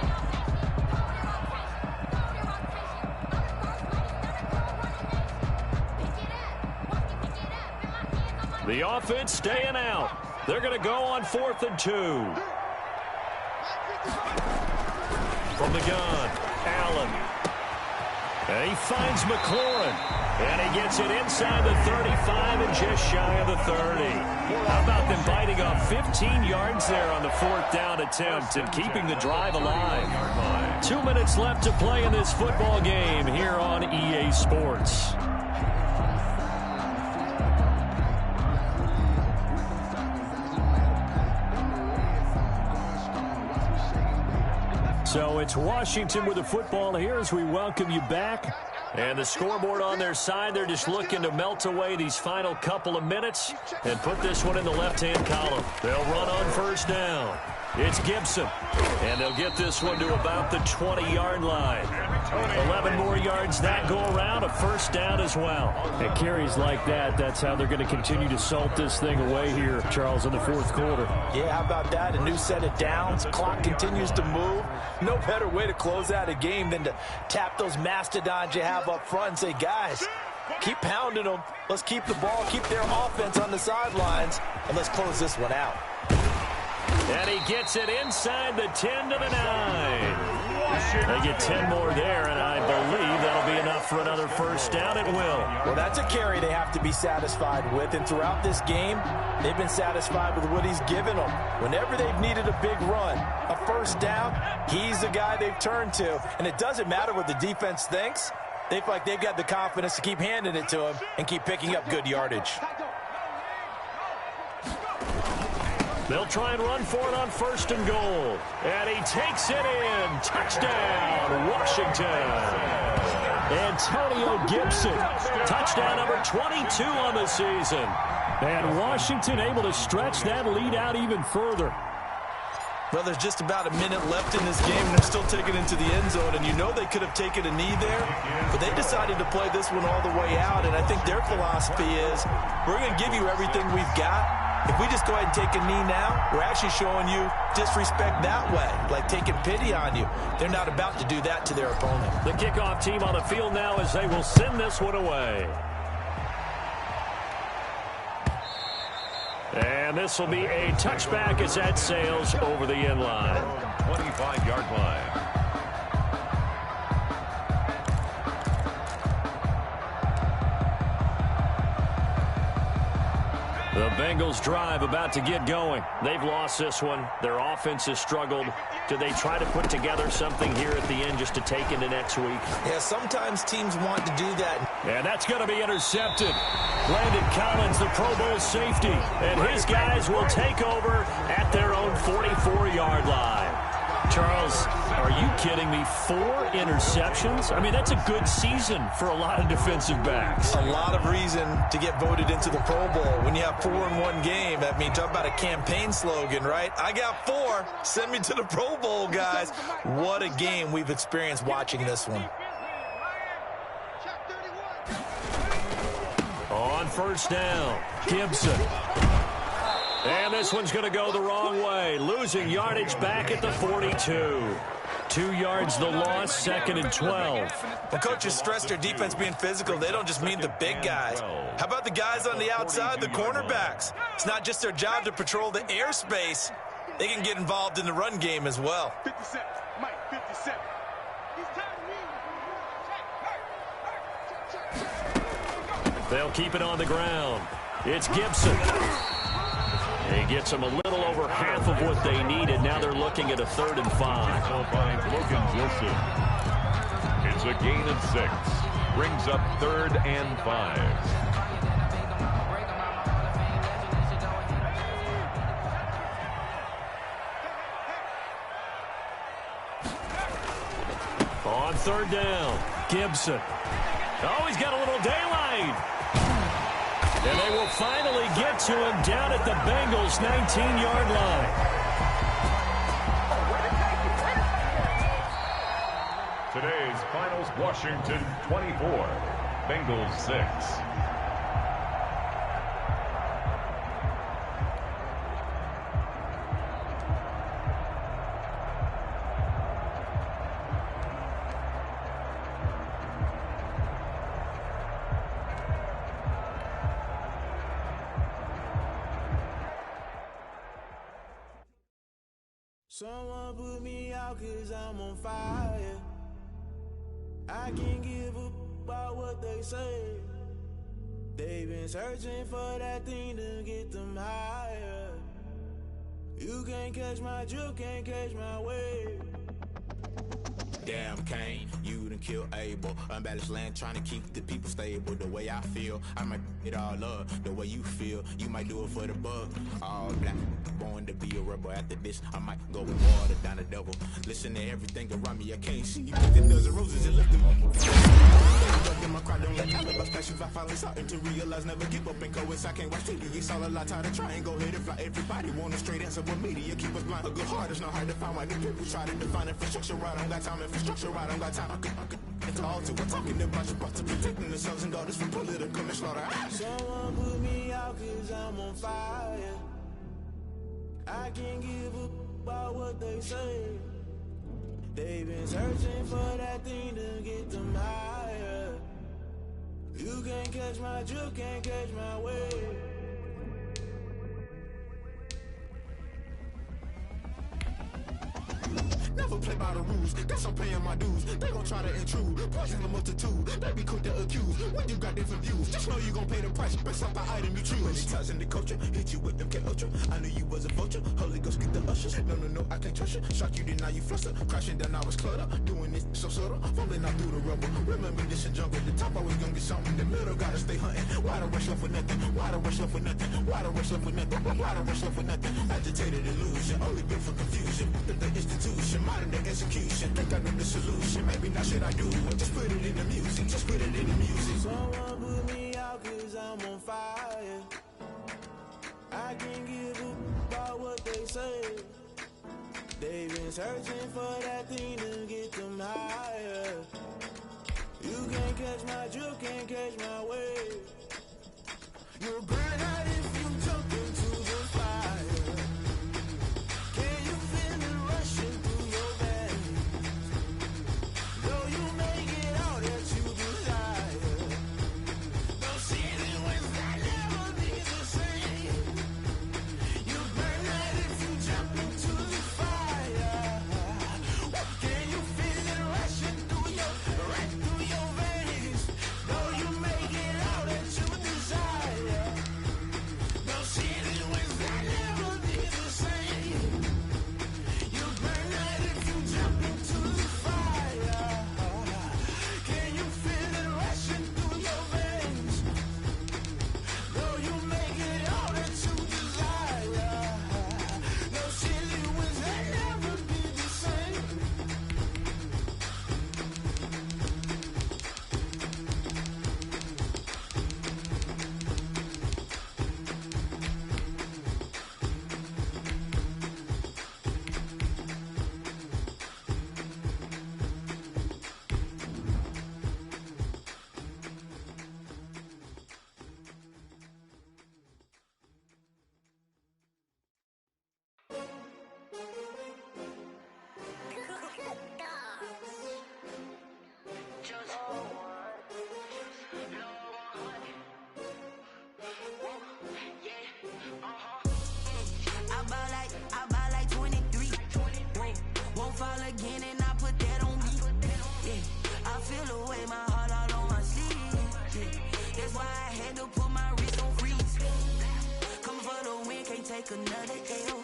The offense staying out. They're going to go on 4th and 2. From the gun, Allen. And he finds McLaurin. And he gets it inside the 35 and just shy of the 30. How about them biting off 15 yards there on the 4th down attempt and keeping the drive alive? 2 minutes left to play in this football game here on EA Sports. So it's Washington with the football here as we welcome you back. And the scoreboard on their side, they're just looking to melt away these final couple of minutes and put this one in the left-hand column. They'll run on first down. It's Gibson. And they'll get this one to about the 20-yard line. 11 more yards that go around, a first down as well. And carries like that, that's how they're going to continue to salt this thing away here, Charles, in the fourth quarter. Yeah, how about that? A new set of downs. Clock continues to move. No better way to close out a game than to tap those mastodons you have up front and say, guys, keep pounding them. Let's keep the ball, keep their offense on the sidelines, and let's close this one out. And he gets it inside the 10 to the 9. They get 10 more there, and I believe that'll be enough for another first down. It will. Well, that's a carry they have to be satisfied with, and throughout this game, they've been satisfied with what he's given them. Whenever they've needed a big run, a first down, he's the guy they've turned to, and it doesn't matter what the defense thinks. They feel like they've got the confidence to keep handing it to him and keep picking up good yardage. They'll try and run for it on first and goal. And he takes it in. Touchdown, Washington. Antonio Gibson. Touchdown number 22 on the season. And Washington able to stretch that lead out even further. Well, there's just about a minute left in this game, and they're still taking it into the end zone. And you know they could have taken a knee there, but they decided to play this one all the way out. And I think their philosophy is, we're going to give you everything we've got. If we just go ahead and take a knee now, we're actually showing you disrespect that way, like taking pity on you. They're not about to do that to their opponent. The kickoff team on the field now as they will send this one away. And this will be a touchback as that sails over the end line. 25-yard line. The Bengals drive about to get going. They've lost this one. Their offense has struggled. Do they try to put together something here at the end just to take into next week? Yeah, sometimes teams want to do that. And that's going to be intercepted. Landon Collins, the Pro Bowl safety, and his guys will take over at their own 44-yard line. Charles, are you kidding me? 4 interceptions? I mean, that's a good season for a lot of defensive backs. A lot of reason to get voted into the Pro Bowl. When you have 4 in one game, I mean, talk about a campaign slogan, right? I got 4. Send me to the Pro Bowl, guys. What a game we've experienced watching this one. On first down, Gibson. And this one's going to go the wrong way. Losing yardage back at the 42. 2 yards the loss, 2nd and 12. When coaches stress their defense being physical, they don't just mean the big guys. How about the guys on the outside, the cornerbacks? It's not just their job to patrol the airspace. They can get involved in the run game as well. 57, Mike, 57. They'll keep it on the ground. It's Gibson. He gets them a little over half of what they needed. Now they're looking at a 3rd and 5. Logan Wilson. It's a gain of 6. Brings up 3rd and 5. On 3rd down, Gibson. Oh, he's got a little daylight. And they will finally get to him down at the Bengals' 19-yard line. Today's finals, Washington 24, Bengals 6. Someone put me out 'cause I'm on fire. I can't give up about what they say. They've been searching for that thing to get them higher. You can't catch my drift, can't catch my wave. Damn, Kane, you done killed Abel. Unbalanced land, trying to keep the people stable. The way I feel, I might it all up. The way you feel, you might do it for the buck. All black, born to be a rebel. After this, I might go with water down the double. Listen to everything around me, I can't see. You picked a dozen roses and left them on. In my crowd, don't let alibis pass you. I finally starting to realize, never give up and go. I can't watch TV, it's all a lot. Tired of trying, go ahead and fly. Everybody want a straight answer, but media keep us blind. A good heart is not hard to find. Why new people try to define infrastructure right? I don't got time, infrastructure right? I don't got time. I could all to we're talking about your about to protecting the sons and daughters from political slaughter. Someone put me out 'cause I'm on fire. I can't give up about what they say. They've been searching for that thing to get them higher. You can't catch my drift, can't catch my wave. Never play by the rules, guess I'm paying my dues. They gon' try to intrude, poison the multitude. They be quick to accuse, when you got different views. Just know you gon' pay the price, based off the item you choose. Many times in the culture, hit you with MK Ultra. I knew you was a vulture, Holy Ghost get the ushers. No, I can't trust you. Shock you, then now you fluster. Crashing down, I was clutter. Doing this so subtle, falling out through the rubble. Remember this in jungle, the top always gonna get something. The middle gotta stay hunting. Why the rush left for nothing? Why the rush left for nothing? Why the rush left for nothing? Why the rush left for nothing? Agitated illusion, only built for confusion. The institution, modern day execution. Think I know the solution, maybe not shit I do. Just put it in the music, just put it in the music. Someone put me out 'cause I'm on fire. I can't give up about what they say. They've been searching for that thing to get them higher. You can't catch my drift, can't catch my wave. You'll burn out if you jump into the fire. Can you feel it rushing through your veins? Though you make it all that you desire. Those feelings that never be the same. You burn out if you jump into the fire. Can you feel it rushing through right through your veins? Though you make it all that you desire. Those feelings that never be the same. You burn out if you jump into the fire. Can you feel it rushing through your veins? Though you make it all that you desire. Those feelings that never be the same. I buy like 23. Won't fall again and I put that on me. Yeah, I feel the way, my heart all on my sleeve. Yeah, that's why I had to put my wrist on freeze. Coming for the win, can't take another L.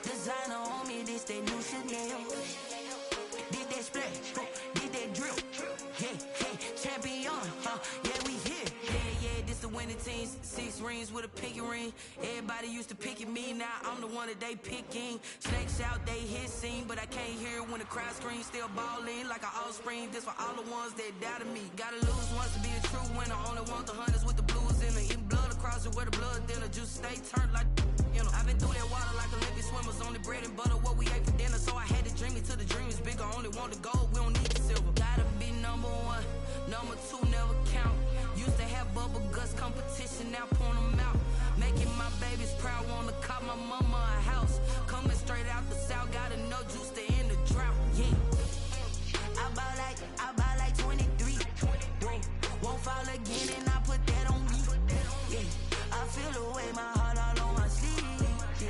Designer on me, this that new Chanel. Did that splash, did that drip. Yeah, champion, yeah, we here. Yeah, this the winning teams. 6 rings with a pinky ring. Everybody used to picking me, now I'm the one that they picking. Snakes out, they hit scene, but I can't hear it when the crowd screams. Still balling like an offspring. This for all the ones that doubted me. Gotta lose once to be a true winner. Only want the hunters with the blues in it. Eating blood across it where the blood dinner. Juice stay turned like I've been through that water like Olympic swimmers. Only bread and butter what we ate for dinner. So I had to dream it till the dream is bigger. Only want the gold, we don't need to competition, now point them out. Making my babies proud, wanna call my mama a house. Coming straight out the south, got enough juice to end the drought. Yeah. I bought like 23. Whoa. Won't fall again and I put that on me. Yeah. I feel the way, my heart all on my sleeve. Yeah.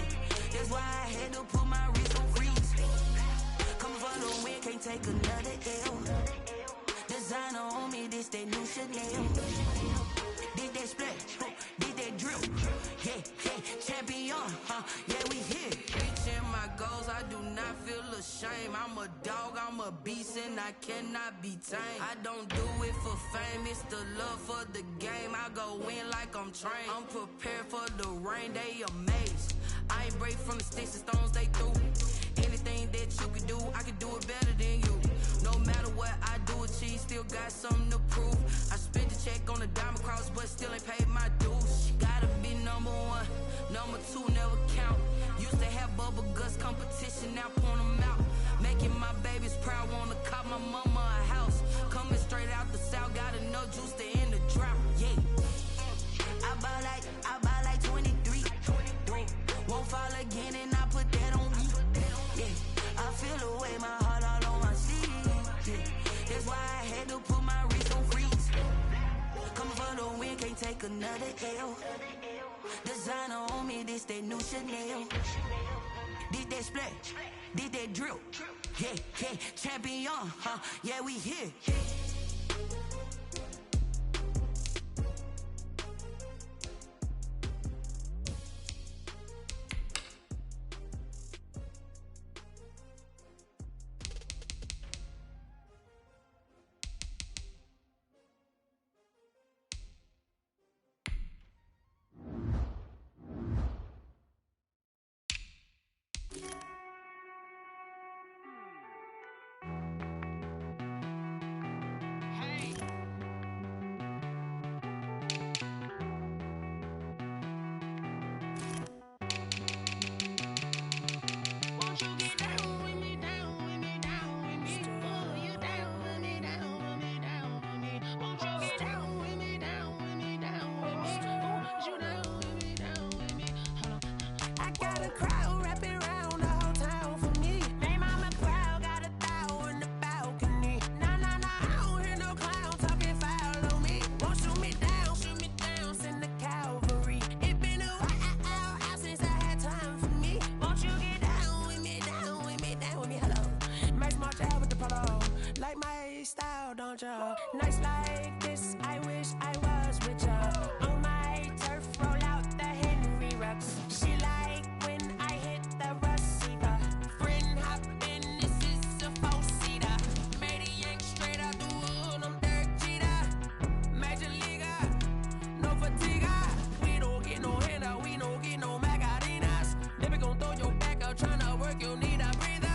That's why I had to put my wrist on freeze. Coming for the win, can't take another L. Designer on me, this that new Chanel. Did that splash, did that drill. Yeah, champion, yeah, we here. Reaching my goals, I do not feel ashamed. I'm a dog, I'm a beast, and I cannot be tamed. I don't do it for fame, it's the love for the game. I go in like I'm trained. I'm prepared for the rain, they amazed. I ain't break from the sticks and stones they threw. Anything that you can do, I can do it better than you. No matter what I do, achieve, still got something to prove. I spent the check on the diamond cross, but still ain't paid my dues. Gotta be number one, number two never count. Used to have bubble guts competition, now point them out. Making my babies proud, wanna call my mama a house. Coming straight out the south, got enough juice to end the drought. Yeah. I bought like 23. Won't fall again and I put that on me. Yeah. I feel the way, my heart all on my sleeve. Yeah. That's why I had to put my wrist on freeze. Coming for the win, can't take another L. Designer on me, this that new Chanel. Did that splash, did that drill. Yeah, champion, yeah, we here. Nights like this, I wish I was with ya. On my turf, roll out the Henry Rux. She like when I hit the receiver. Friend hop in, this is a four-seater. Made a yank straight out the wood, I'm Derek Jeter. Major leaguer, no fatigue. We don't get no handout, we don't get no Macarinas. Never gon' throw your back out, tryna work, you need a breather.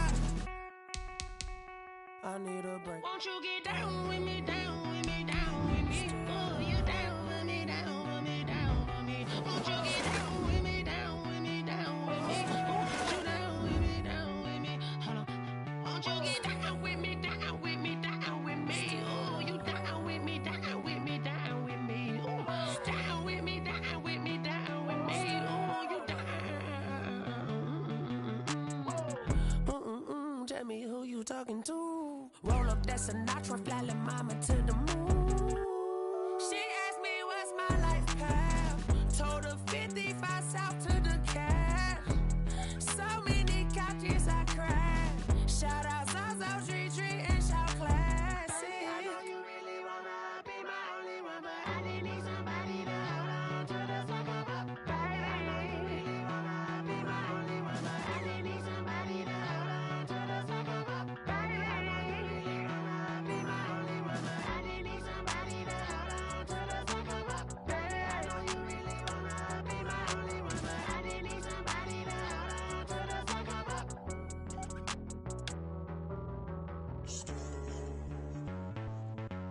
I need a break. Won't you get down with me, down with me, down with me? Oh, you down with me, down with me, down with me. Won't you get down with me, down with me, down with me? Oh, you down with me, down with me? Hold on. Won't you get down with me, down with me, down with me? Oh, you down with me, down with me, down with me? Oh, down with me, down with me, down with me? Oh, you down. Tell me who you talking to. Roll up that Sinatra, fly la mama to the moon. She asked me what's my life path. Told her 55 south to the cash. So many couches I cried. Shout out Zazo, Tree, and shout classy. I know you really wanna be my only one, but I didn't need somebody to hold on to the fuck up, baby. I know you really wanna be my only one, but I didn't need somebody to hold on to the fuck up, baby.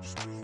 Street.